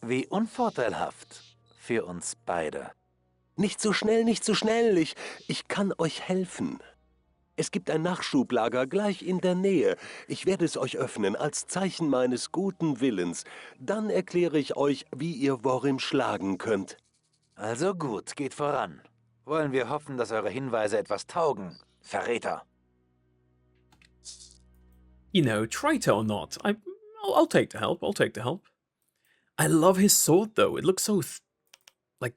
Wie unvorteilhaft für uns beide. Nicht so schnell, nicht so schnell. Ich kann euch helfen. Es gibt ein Nachschublager gleich in der Nähe. Ich werde es euch öffnen, als Zeichen meines guten Willens. Dann erkläre ich euch, wie ihr Whorim schlagen könnt. Also gut, geht voran. Wollen wir hoffen, dass eure Hinweise etwas taugen, Verräter. You know, traitor or not, I'll take the help, I'll take the help. I love his sword though, it looks so, like,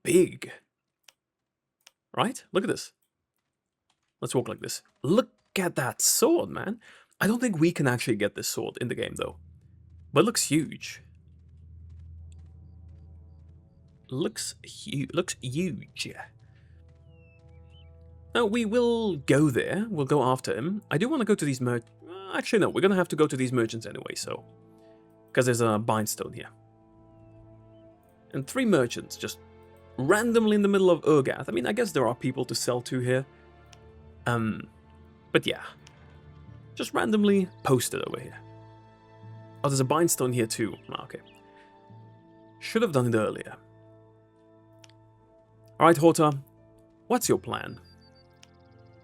big. Right? Look at this. Let's walk like this. Look at that sword, man. I don't think we can actually get this sword in the game though. But it looks huge. Looks huge. Now, we will go there. We'll go after him. I do want to go to these actually, no. We're going to have to go to these merchants anyway, so... Because there's a bindstone here. And 3 merchants, just randomly in the middle of Urgath. I mean, I guess there are people to sell to here. But yeah. Just randomly posted over here. Oh, there's a bindstone here too. Ah, okay. Should have done it earlier. Alright, Horta, what's your plan?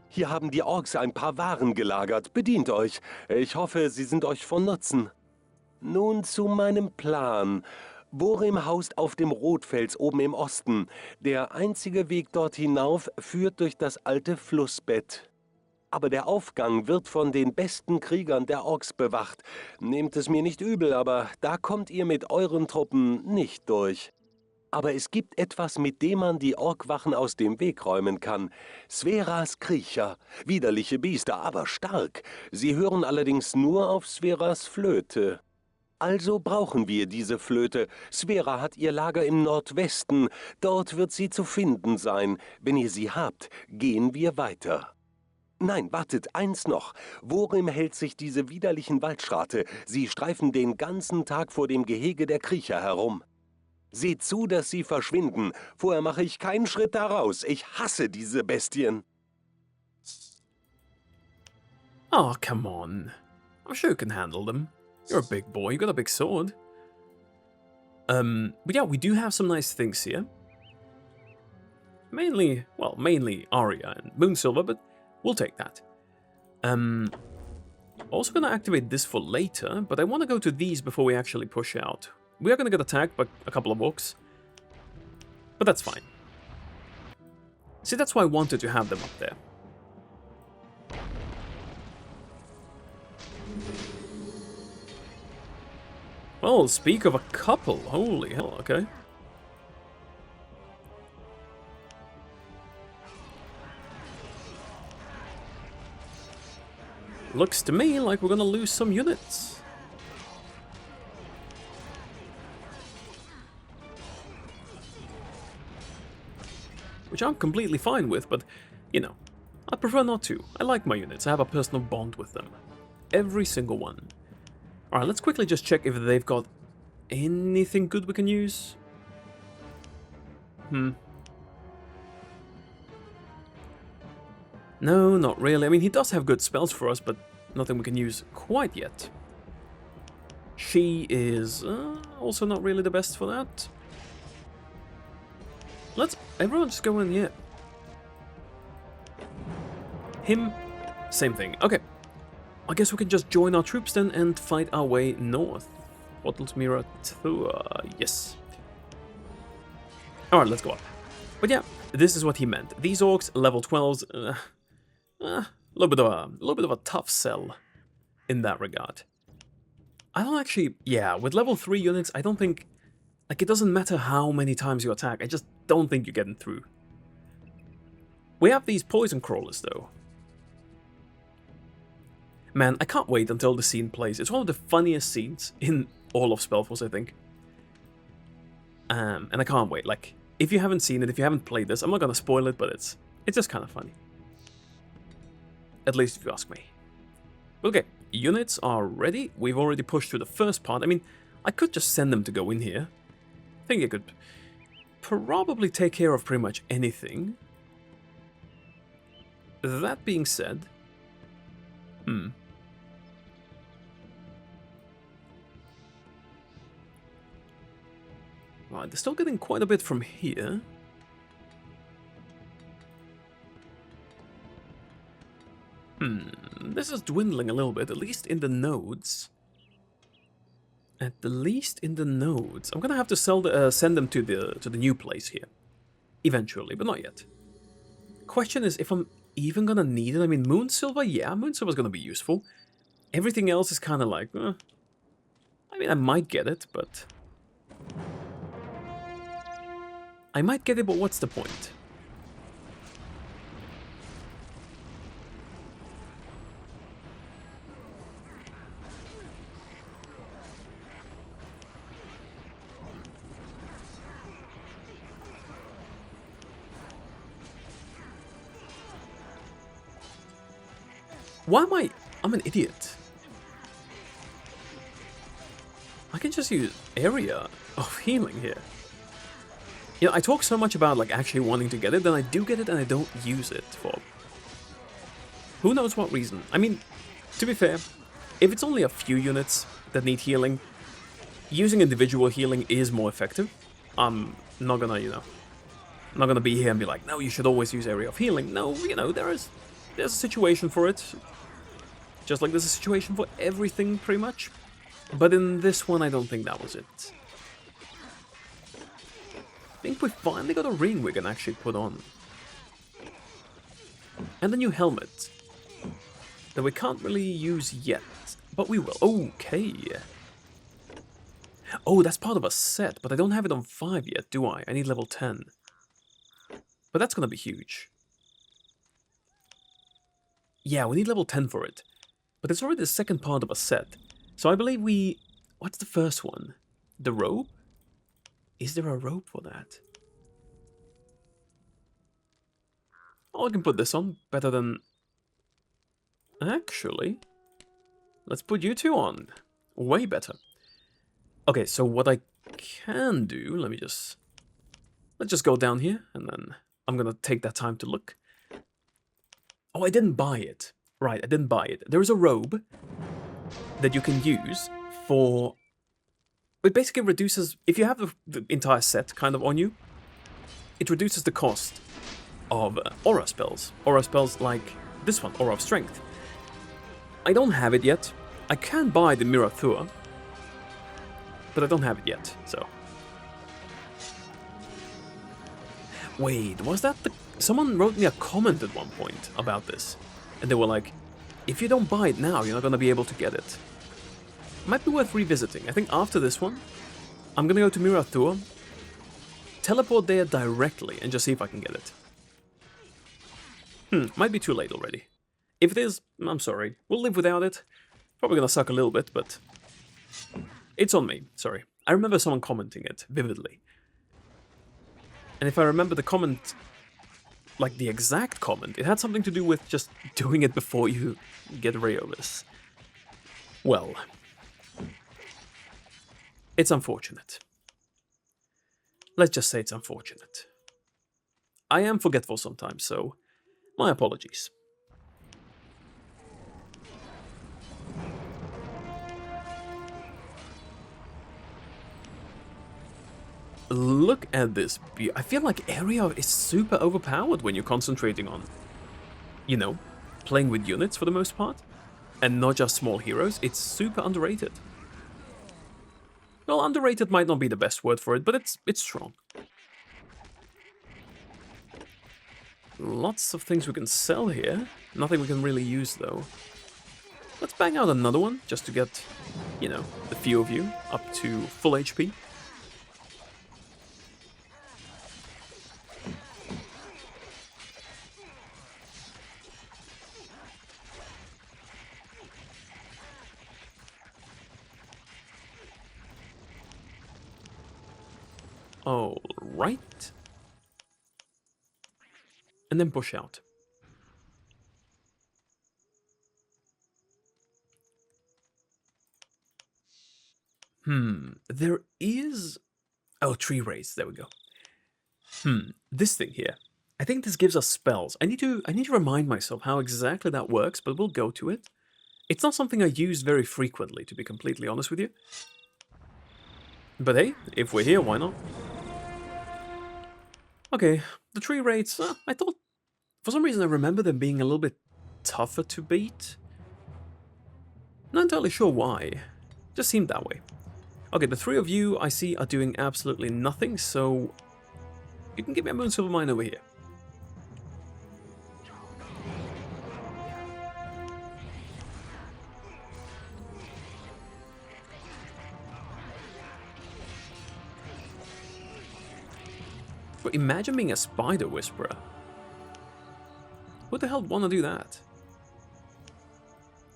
Hier haben die Orks ein paar Waren gelagert. Bedient euch. Ich hoffe, sie sind euch von Nutzen. Nun zu meinem Plan. Whorim haust auf dem Rotfels oben im Osten. Der einzige Weg dort hinauf führt durch das alte Flussbett. Aber der Aufgang wird von den besten Kriegern der Orks bewacht. Nehmt es mir nicht übel, aber da kommt ihr mit euren Truppen nicht durch. Aber es gibt etwas, mit dem man die Orkwachen aus dem Weg räumen kann. Sveras Kriecher. Widerliche Biester, aber stark. Sie hören allerdings nur auf Sveras Flöte. Also brauchen wir diese Flöte. Svera hat ihr Lager im Nordwesten. Dort wird sie zu finden sein. Wenn ihr sie habt, gehen wir weiter. Nein, wartet, eins noch. Whorim hält sich diese widerlichen Waldschrate. Sie streifen den ganzen Tag vor dem Gehege der Kriecher herum. Seht zu, dass sie verschwinden. Vorher mache ich keinen Schritt da raus. Ich hasse diese Bestien. Oh, come on. I'm sure you can handle them. You're a big boy, you got a big sword. But yeah, we do have some nice things here. Mainly Aria and Moonsilver, but we'll take that. Also gonna activate this for later, but I want to go to these before we actually push out. We are gonna get attacked by a couple of orcs, but that's fine. See, that's why I wanted to have them up there. Well, speak of a couple, holy hell, okay. Looks to me like we're gonna lose some units. Which I'm completely fine with, but, you know, I prefer not to. I like my units, I have a personal bond with them. Every single one. Alright, let's quickly just check if they've got anything good we can use. No, not really. I mean, he does have good spells for us, but nothing we can use quite yet. She is also not really the best for that. Let's everyone just go in here. Him, same thing. Okay. I guess we can just join our troops then and fight our way north. Portals Mirror Tour. Yes. Alright, let's go up. But yeah, this is what he meant. These orcs, level 12s, a little bit of a tough sell in that regard. I don't actually, yeah, with level 3 units, I don't think, like, it doesn't matter how many times you attack, I just don't think you're getting through. We have these poison crawlers, though. Man, I can't wait until the scene plays. It's one of the funniest scenes in all of SpellForce, I think. And I can't wait. Like, if you haven't seen it, if you haven't played this, I'm not gonna spoil it, but it's just kind of funny. At least if you ask me. Okay, units are ready. We've already pushed through the first part. I mean, I could just send them to go in here. I think I could probably take care of pretty much anything. That being said... Right, they're still getting quite a bit from here. This is dwindling a little bit, at least in the nodes. At the least in the nodes. I'm gonna have to send them to the new place here. Eventually, but not yet. Question is if I'm even gonna need it. I mean, Moon Silver, yeah, Moon Silver's gonna be useful. Everything else is kind of like, I mean, I might get it, but... what's the point? Why am I'm an idiot. I can just use area of healing here. You know, I talk so much about like actually wanting to get it, then I do get it and I don't use it for who knows what reason. I mean, to be fair, if it's only a few units that need healing, using individual healing is more effective. I'm not gonna, you know, I'm not gonna be here and be like, no, you should always use area of healing. No, you know, there's a situation for it. Just like there's a situation for everything, pretty much. But in this one, I don't think that was it. I think we finally got a ring we can actually put on. And a new helmet. That we can't really use yet. But we will. Okay. Oh, that's part of a set. But I don't have it on 5 yet, do I? I need level 10. But that's gonna be huge. Yeah, we need level 10 for it. But it's already the second part of a set. So I believe we... What's the first one? The robe? Is there a robe for that? Oh, I can put this on. Better than... Actually... Let's put you two on. Way better. Okay, so what I can do... Let's just go down here. And then I'm gonna take that time to look. Oh, I didn't buy it. Right, I didn't buy it. There is a robe that you can use for... It basically reduces... If you have the entire set kind of on you, it reduces the cost of aura spells. Aura spells like this one, Aura of Strength. I don't have it yet. I can buy the Mirror Tour, but I don't have it yet, so... Wait, was that the... Someone wrote me a comment at one point about this. And they were like, if you don't buy it now, you're not going to be able to get it. Might be worth revisiting. I think after this one, I'm going to go to Mirror Tour, teleport there directly, and just see if I can get it. Might be too late already. If it is, I'm sorry. We'll live without it. Probably going to suck a little bit, but... It's on me, sorry. I remember someone commenting it vividly. And if I remember the comment... Like, the exact comment, it had something to do with just doing it before you get Rheovis. Well, it's unfortunate. Let's just say it's unfortunate. I am forgetful sometimes, so my apologies. Look at this. I feel like area is super overpowered when you're concentrating on, you know, playing with units for the most part, and not just small heroes. It's super underrated. Well, underrated might not be the best word for it, but it's strong. Lots of things we can sell here. Nothing we can really use, though. Let's bang out another one, just to get, you know, a few of you up to full HP. All right. And then push out. There is... Oh, tree race. There we go. This thing here. I think this gives us spells. I need to remind myself how exactly that works, but we'll go to it. It's not something I use very frequently, to be completely honest with you. But hey, if we're here, why not? Okay, the tree raids, I thought... For some reason I remember them being a little bit tougher to beat. Not entirely sure why. Just seemed that way. Okay, the three of you I see are doing absolutely nothing, so... You can give me a Moon Silver Mine over here. But imagine being a Spider Whisperer. Who the hell wanna do that?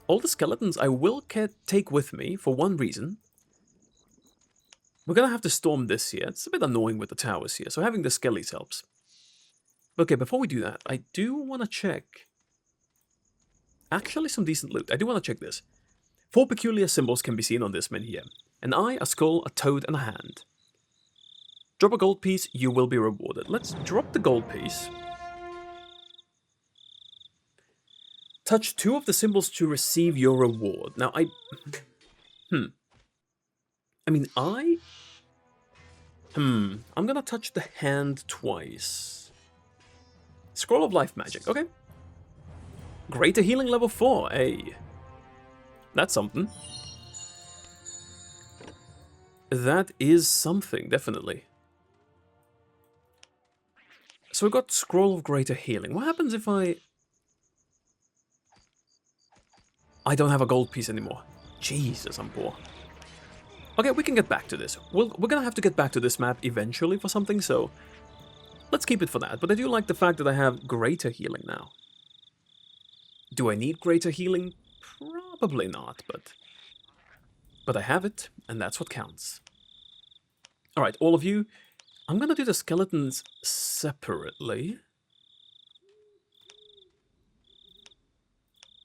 All the skeletons I will take with me for one reason. We're gonna have to storm this here. It's a bit annoying with the towers here, so having the skellies helps. Okay, before we do that, I do wanna check... Actually, some decent loot. I do wanna check this. 4 peculiar symbols can be seen on this menu here. An eye, a skull, a toad, and a hand. Drop a gold piece, you will be rewarded. Let's drop the gold piece. Touch 2 of the symbols to receive your reward. Now, I mean, I'm gonna touch the hand twice. Scroll of Life Magic, okay. Greater Healing level 4, hey. That's something. That is something, definitely. So we got Scroll of Greater Healing. What happens if I don't have a gold piece anymore? Jesus, I'm poor. Okay, we can get back to this. We're gonna have to get back to this map eventually for something, so let's keep it for that. But I do like the fact that I have Greater Healing now. Do I need Greater Healing? Probably not, but I have it, and that's what counts. Alright, all of you, I'm gonna do the skeletons separately.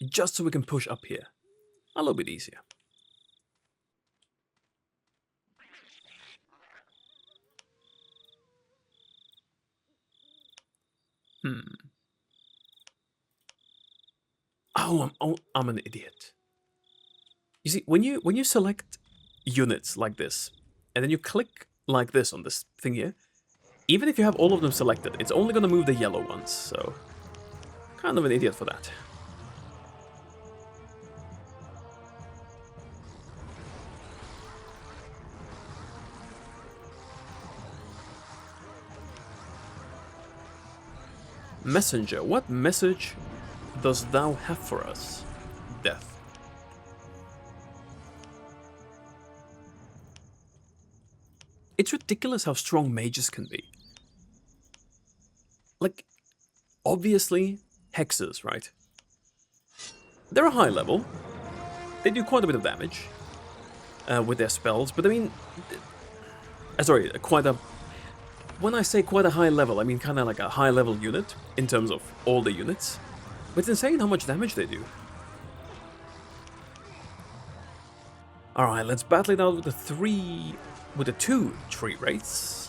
Just so we can push up here. A little bit easier. Oh, I'm an idiot. You see, when you select units like this, and then you click like this on this thing here, even if you have all of them selected, it's only gonna move the yellow ones, so... Kind of an idiot for that. Messenger, what message does thou have for us? Death. It's ridiculous how strong mages can be. Like, obviously, hexes, right? They're a high level. They do quite a bit of damage with their spells, but I mean... sorry, quite a... When I say quite a high level, I mean kind of like a high level unit in terms of all the units. But it's insane how much damage they do. Alright, let's battle it out with the 2 tree wraiths.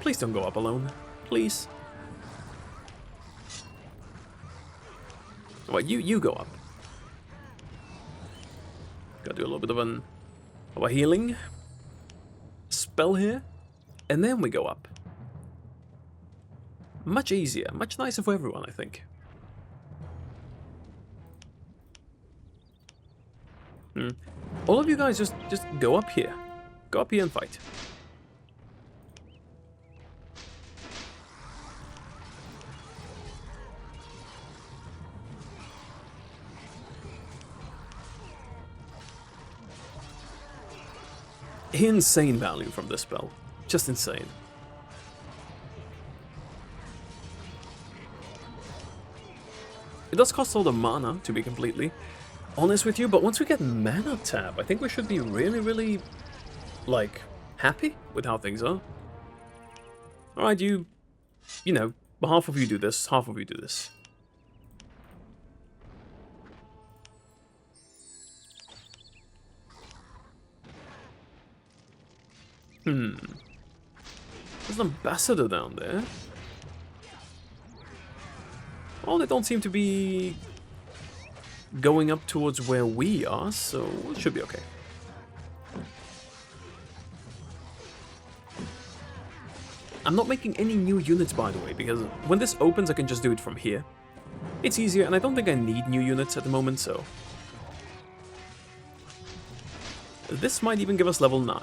Please don't go up alone. Please. Well, you go up. Gotta do a little bit of a healing spell here. And then we go up. Much easier, much nicer for everyone, I think. All of you guys just go up here. go up here and fight. Insane value from this spell. Just insane. It does cost a lot of mana, to be completely honest with you, but once we get mana tap, I think we should be really, really, like, happy with how things are. Alright, you know, half of you do this, half of you do this. There's an ambassador down there. Well, they don't seem to be going up towards where we are, so it should be okay. I'm not making any new units, by the way, because when this opens, I can just do it from here. It's easier, and I don't think I need new units at the moment, so... This might even give us level 9.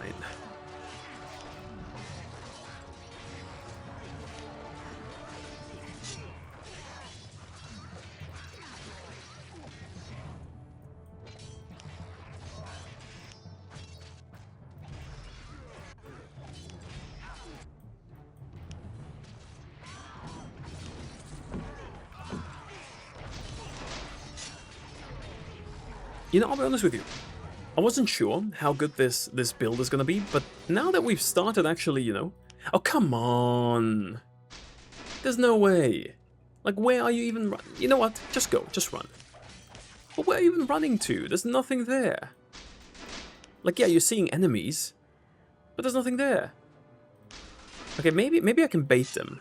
You know, I'll be honest with you. I wasn't sure how good this build is gonna be, but now that we've started actually, you know... Oh, come on! There's no way! Like, where are you even You know what? Just go. Just run. But where are you even running to? There's nothing there. Like, yeah, you're seeing enemies, but there's nothing there. Okay, maybe I can bait them.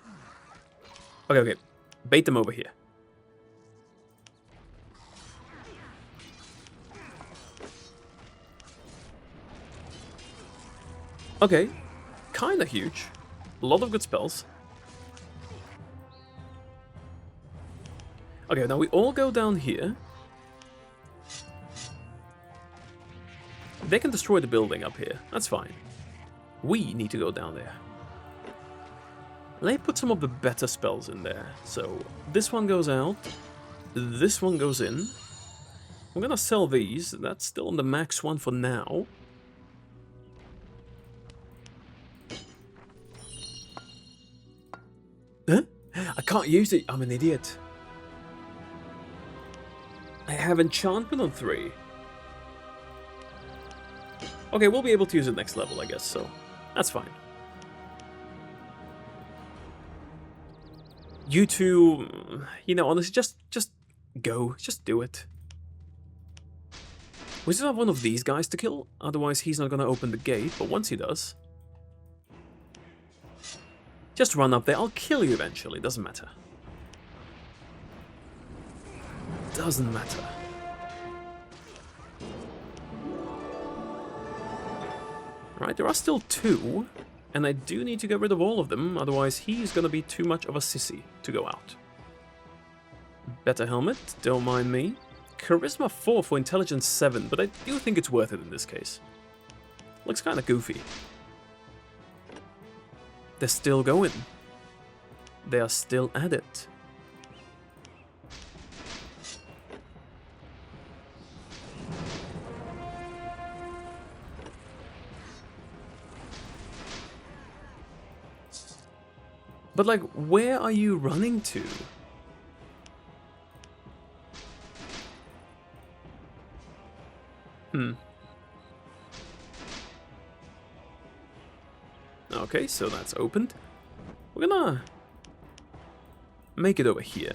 Okay. Bait them over here. Okay, kinda huge. A lot of good spells. Okay, now we all go down here. They can destroy the building up here, that's fine. We need to go down there. Let me put some of the better spells in there. So, this one goes out. This one goes in. I'm gonna sell these. That's still on the max one for now. Huh? I can't use it. I'm an idiot. I have enchantment on 3. Okay, we'll be able to use it next level, I guess, so that's fine. You two, you know, honestly, just go. Just do it. We still have one of these guys to kill, otherwise he's not gonna open the gate, but once he does... Just run up there, I'll kill you eventually, doesn't matter. Doesn't matter. Right, there are still 2, and I do need to get rid of all of them, otherwise he's gonna be too much of a sissy to go out. Better helmet, don't mind me. Charisma 4 for intelligence 7, but I do think it's worth it in this case. Looks kinda goofy. They're still going. They are still at it. But like, where are you running to? Okay, so that's opened. We're gonna make it over here.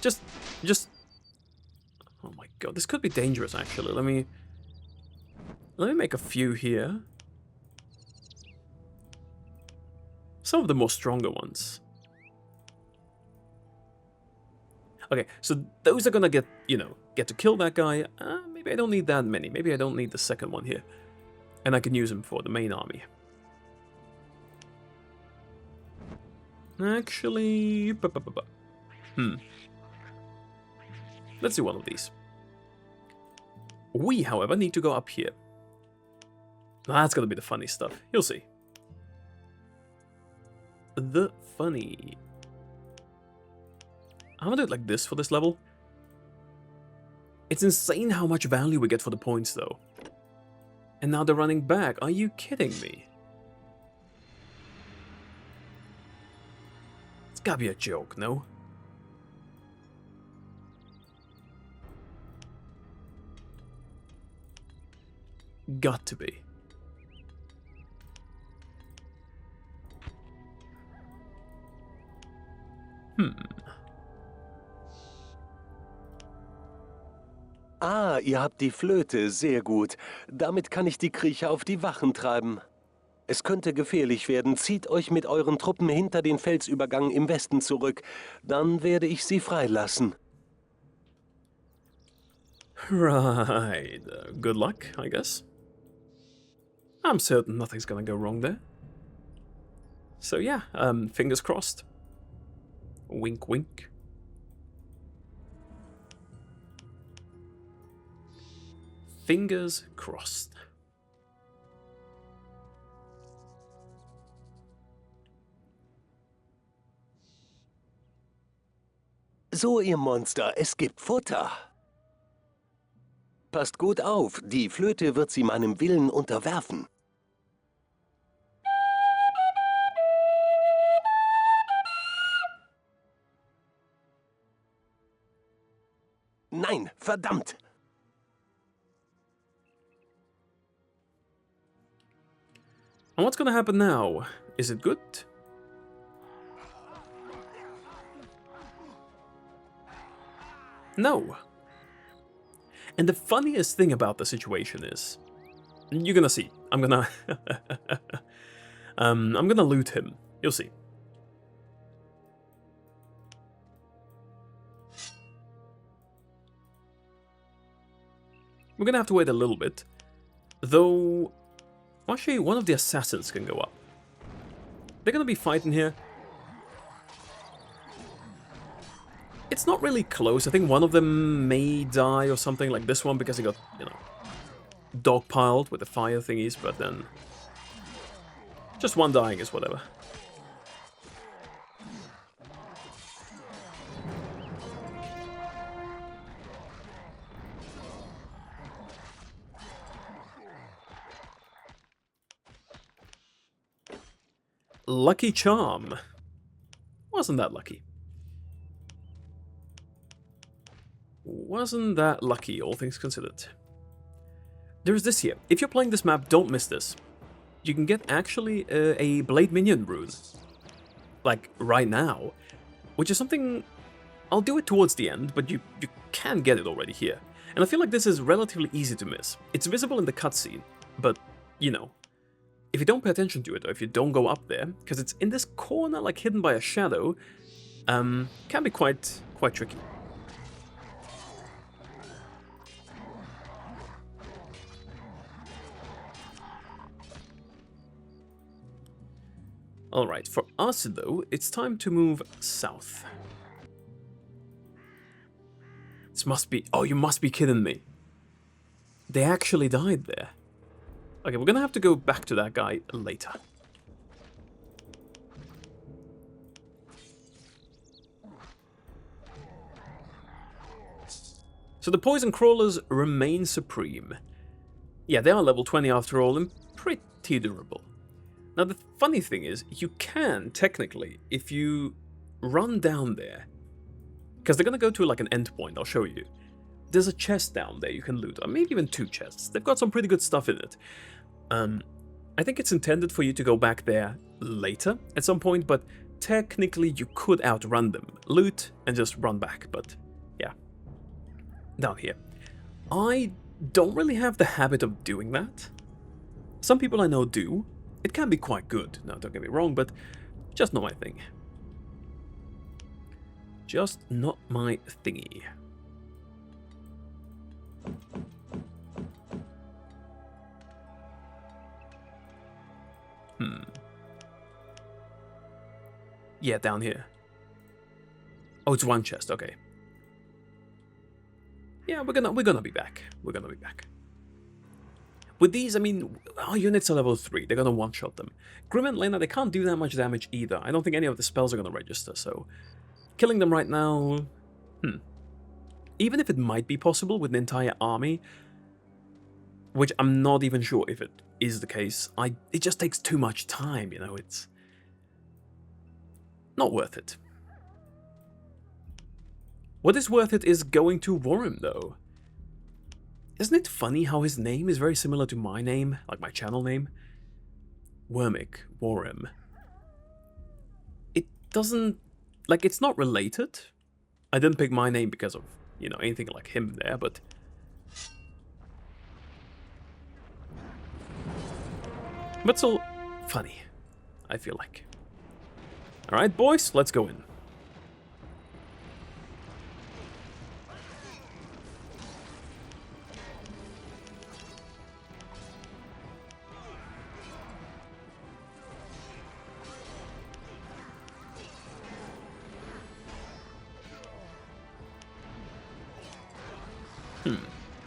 Just... Oh my god, this could be dangerous actually. Let me make a few here. Some of the more stronger ones. Okay, so those are gonna get, you know, get to kill that guy. Maybe I don't need that many. Maybe I don't need the second one here. And I can use him for the main army. Actually... Let's do one of these. We, however, need to go up here. That's gonna be the funny stuff. You'll see. The funny. I'm gonna do it like this for this level. It's insane how much value we get for the points, though. And now they're running back. Are you kidding me? It's gotta be a joke, no? Got to be. Ah, ihr habt die Flöte, sehr gut. Damit kann ich die Kriecher auf die Wachen treiben. Es könnte gefährlich werden. Zieht euch mit euren Truppen hinter den Felsübergang im Westen zurück. Dann werde ich sie freilassen. Right. Good luck, I guess. I'm certain nothing's gonna go wrong there. So yeah, fingers crossed. Wink, wink. Fingers crossed. So, ihr Monster, es gibt Futter. Passt gut auf, die Flöte wird sie meinem Willen unterwerfen. Nein, verdammt! And what's gonna happen now? Is it good? No. And the funniest thing about the situation is, you're gonna see. I'm gonna I'm gonna loot him. You'll see. We're gonna have to wait a little bit, though. Actually, one of the assassins can go up. They're gonna be fighting here. It's not really close. I think one of them may die or something like this one because he got, you know, dogpiled with the fire thingies, but then just one dying is whatever. Lucky charm. Wasn't that lucky? Wasn't that lucky, all things considered. There's this here. If you're playing this map, don't miss this. You can get actually a Blade Minion rune. Like, right now. Which is something... I'll do it towards the end, but you can get it already here. And I feel like this is relatively easy to miss. It's visible in the cutscene, but, you know, if you don't pay attention to it, or if you don't go up there, because it's in this corner, like hidden by a shadow, can be quite tricky. Alright, for us though, it's time to move south. This must be... Oh, you must be kidding me. They actually died there. Okay, we're gonna have to go back to that guy later. So the poison crawlers remain supreme. Yeah, they are level 20 after all, and pretty durable. Now the funny thing is, you can, technically, if you run down there, because they're gonna go to like an endpoint, I'll show you. There's a chest down there you can loot, or maybe even two chests. They've got some pretty good stuff in it. I think it's intended for you to go back there later at some point, but technically you could outrun them. Loot and just run back, but yeah. Down here. I don't really have the habit of doing that. Some people I know do. It can be quite good, now don't get me wrong, but just not my thing. Just not my thingy. Yeah, down here. Oh, it's one chest, okay. Yeah, we're gonna be back. We're gonna be back. With these, I mean, our units are level 3. They're gonna one-shot them. Grim and Lena, they can't do that much damage either. I don't think any of the spells are gonna register, so... Killing them right now... Even if it might be possible with an entire army, which I'm not even sure if it is the case, it just takes too much time, you know, it's... not worth it. What is worth it is going to Whorim, though. Isn't it funny how his name is very similar to my name, like my channel name? Wormic, Whorim. It doesn't... like, it's not related. I didn't pick my name because of, you know, anything like him there, but... but still funny, I feel like. Alright, boys, let's go in.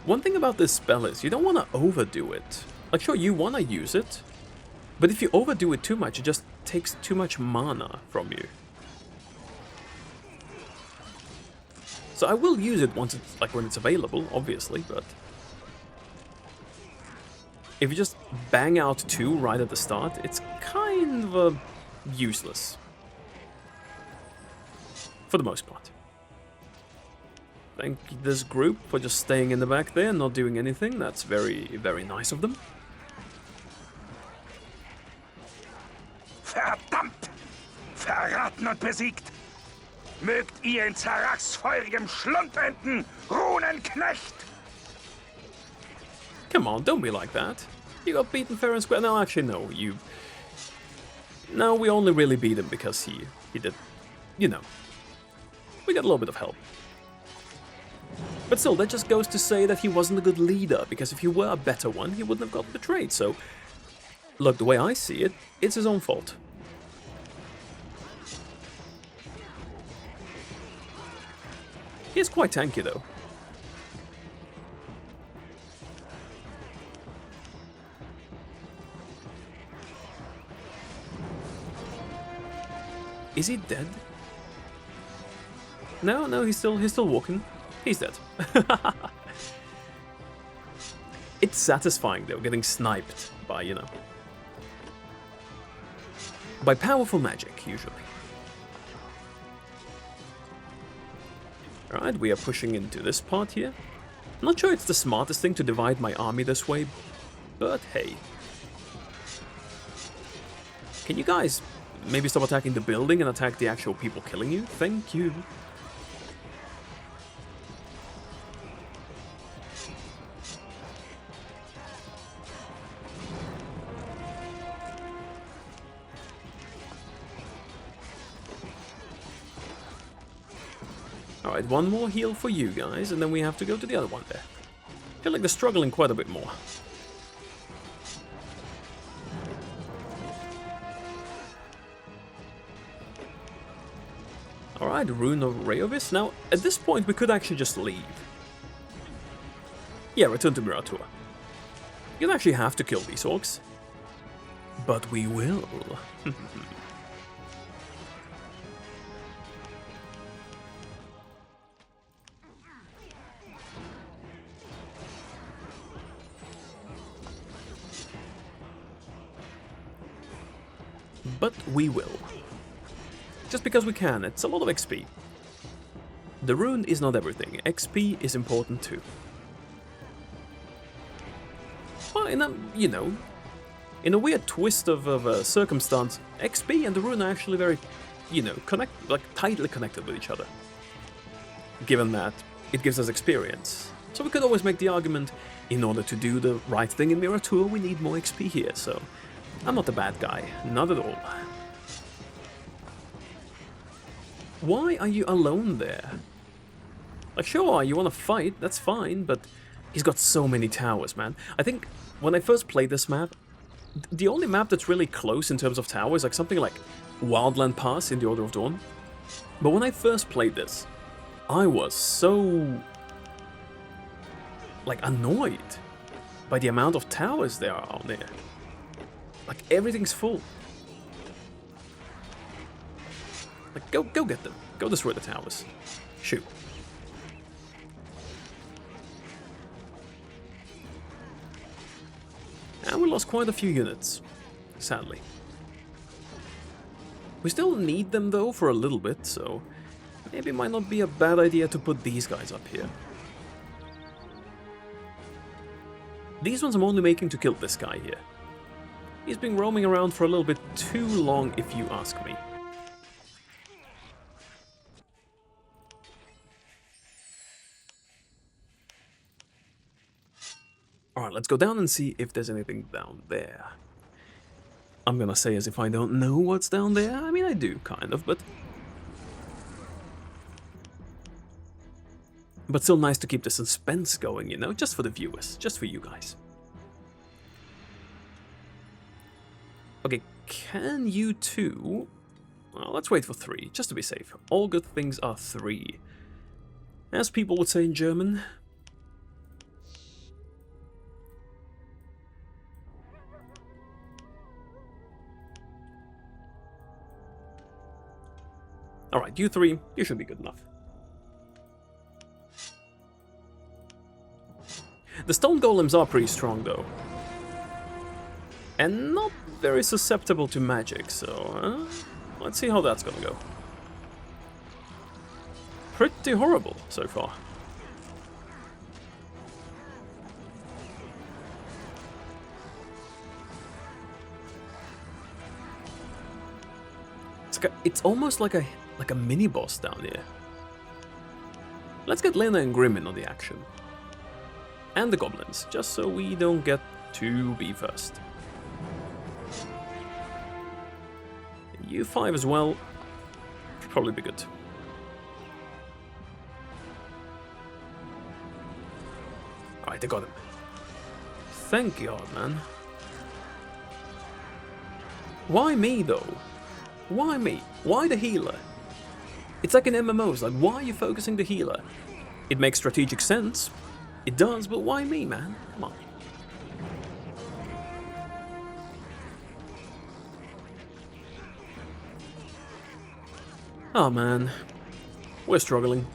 One thing about this spell is you don't want to overdo it. Like, sure, you want to use it, but if you overdo it too much, it just takes too much mana from you. So I will use it once it's, like, when it's available, obviously, but... if you just bang out 2 right at the start, it's kind of useless. For the most part. Thank this group for just staying in the back there, not doing anything. That's very, very nice of them. Verdammt! Verraten und besiegt! Mögt ihr in zerrassfeurigem Schlund enden, Runenknecht! Come on, don't be like that. You got beaten fair and square. No, actually, no. No, we only really beat him because he did... you know. We got a little bit of help. But still, that just goes to say that he wasn't a good leader, because if he were a better one, he wouldn't have gotten betrayed, so... look, the way I see it, it's his own fault. He is quite tanky, though. Is he dead? No, he's still walking. He's dead. It's satisfying, though, getting sniped by, you know... by powerful magic, usually. Alright, we are pushing into this part here. I'm not sure it's the smartest thing to divide my army this way, but hey. Can you guys maybe stop attacking the building and attack the actual people killing you? Thank you. Alright, one more heal for you guys, and then we have to go to the other one there. I feel like they're struggling quite a bit more. Alright, Rune of Reovis. Now, at this point, we could actually just leave. Yeah, return to Miratua. You don't actually have to kill these orcs. But we will. But we will. Just because we can, it's a lot of XP. The rune is not everything, XP is important too. Well, you know, in a weird twist of circumstance, XP and the rune are actually very, you know, tightly connected with each other. Given that it gives us experience. So we could always make the argument, in order to do the right thing in Miratua, we need more XP here, so... I'm not the bad guy, not at all. Why are you alone there? Like, sure, you want to fight, that's fine, but he's got so many towers, man. I think when I first played this map, the only map that's really close in terms of towers, like something like Wildland Pass in the Order of Dawn. But when I first played this, I was so like, annoyed by the amount of towers there are on there. Like, everything's full. Like, go get them. Go destroy the towers. Shoot. And we lost quite a few units, sadly. We still need them though for a little bit, so maybe it might not be a bad idea to put these guys up here. These ones I'm only making to kill this guy here. He's been roaming around for a little bit too long, if you ask me. Alright, let's go down and see if there's anything down there. I'm gonna say as if I don't know what's down there. I mean, I do, kind of, but... But still nice to keep the suspense going, you know? Just for the viewers. Just for you guys. Okay, can you two... Well, let's wait for 3, just to be safe. All good things are 3. As people would say in German. Alright, you 3, you should be good enough. The stone golems are pretty strong though. And not very susceptible to magic, so let's see how that's gonna go. Pretty horrible so far. It's almost like a mini boss down here. Let's get Lena and Grim in on the action. And the goblins, just so we don't get to be first. You 5 as well, should probably be good. Alright, I got him. Thank God, man. Why me, though? Why me? Why the healer? It's like in MMOs, like, why are you focusing the healer? It makes strategic sense. It does, but why me, man? Come on. Oh, man. We're struggling.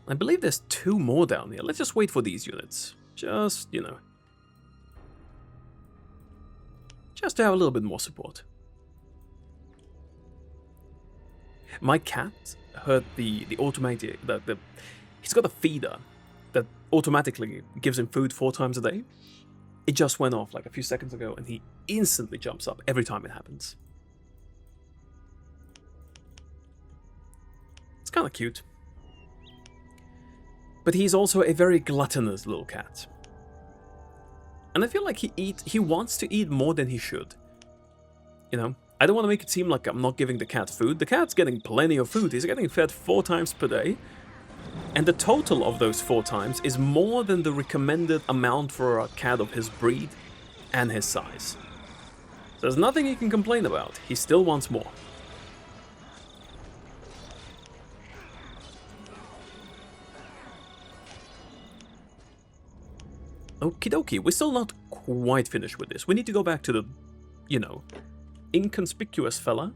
I believe there's 2 more down here. Let's just wait for these units. Just, you know. Just to have a little bit more support. My cat heard the automatic... he's got a feeder that automatically gives him food 4 times a day. It just went off like a few seconds ago and he instantly jumps up every time it happens. It's kind of cute. But he's also a very gluttonous little cat. And I feel like he wants to eat more than he should. You know, I don't want to make it seem like I'm not giving the cat food. The cat's getting plenty of food. He's getting fed 4 times per day. And the total of those 4 times is more than the recommended amount for a cat of his breed and his size. So there's nothing he can complain about. He still wants more. Okie dokie, we're still not quite finished with this. We need to go back to the, you know, inconspicuous fella.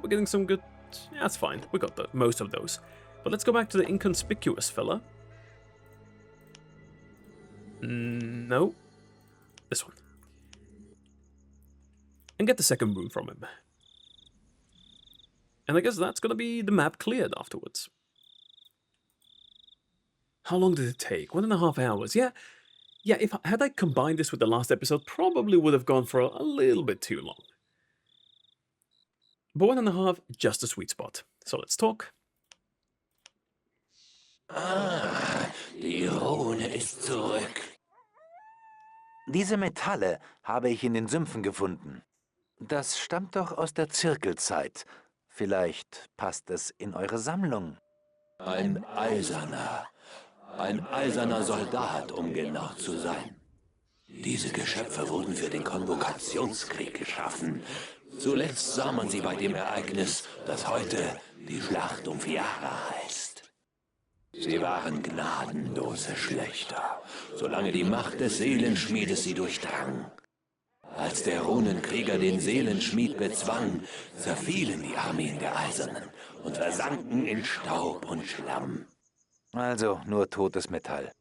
We're getting some good... Yeah, that's fine. We got most of those. But let's go back to the inconspicuous fella. No. This one. And get the second rune from him. And I guess that's gonna be the map cleared afterwards. How long did it take? 1.5 hours. Yeah, had I combined this with the last episode, probably would have gone for a little bit too long. But 1.5, just a sweet spot. So let's talk. Ah, die Rune ist zurück. Diese Metalle habe ich in den Sümpfen gefunden. Das stammt doch aus der Zirkelzeit. Vielleicht passt es in eure Sammlung. Ein eiserner Soldat, um genau zu sein. Diese Geschöpfe wurden für den Konvokationskrieg geschaffen. Zuletzt sah man sie bei dem Ereignis, das heute die Schlacht um Fiara heißt. Sie waren gnadenlose Schlechter, solange die Macht des Seelenschmiedes sie durchdrang. Als der Runenkrieger den Seelenschmied bezwang, zerfielen die Armeen der Eisernen und versanken in Staub und Schlamm. Also nur totes Metall.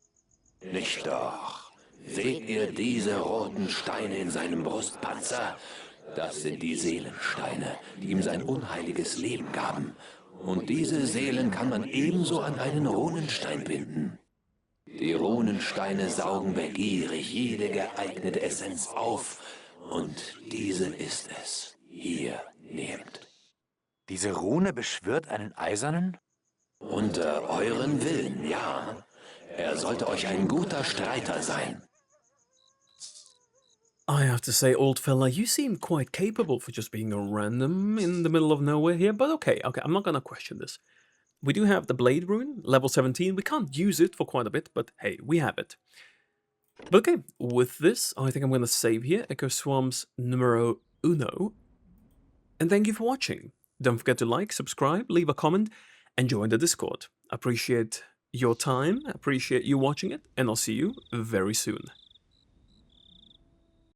Nicht doch. Seht ihr diese roten Steine in seinem Brustpanzer? Das sind die Seelensteine, die ihm sein unheiliges Leben gaben. Und diese Seelen kann man ebenso an einen Runenstein binden. Die Runensteine saugen begierig jede geeignete Essenz auf. Und diese ist es. Hier, nehmt. Diese Rune beschwört einen Eisernen? Unter euren Willen, ja. Er sollte euch ein guter Streiter sein. I have to say, old fella, you seem quite capable for just being a random in the middle of nowhere here, but okay, I'm not gonna question this. We do have the Blade Rune, level 17. We can't use it for quite a bit, but hey, we have it. But okay, with this, I think I'm gonna save here, Echo Swarms numero uno. And thank you for watching. Don't forget to like, subscribe, leave a comment, and join the Discord. Appreciate your time, appreciate you watching it, and I'll see you very soon.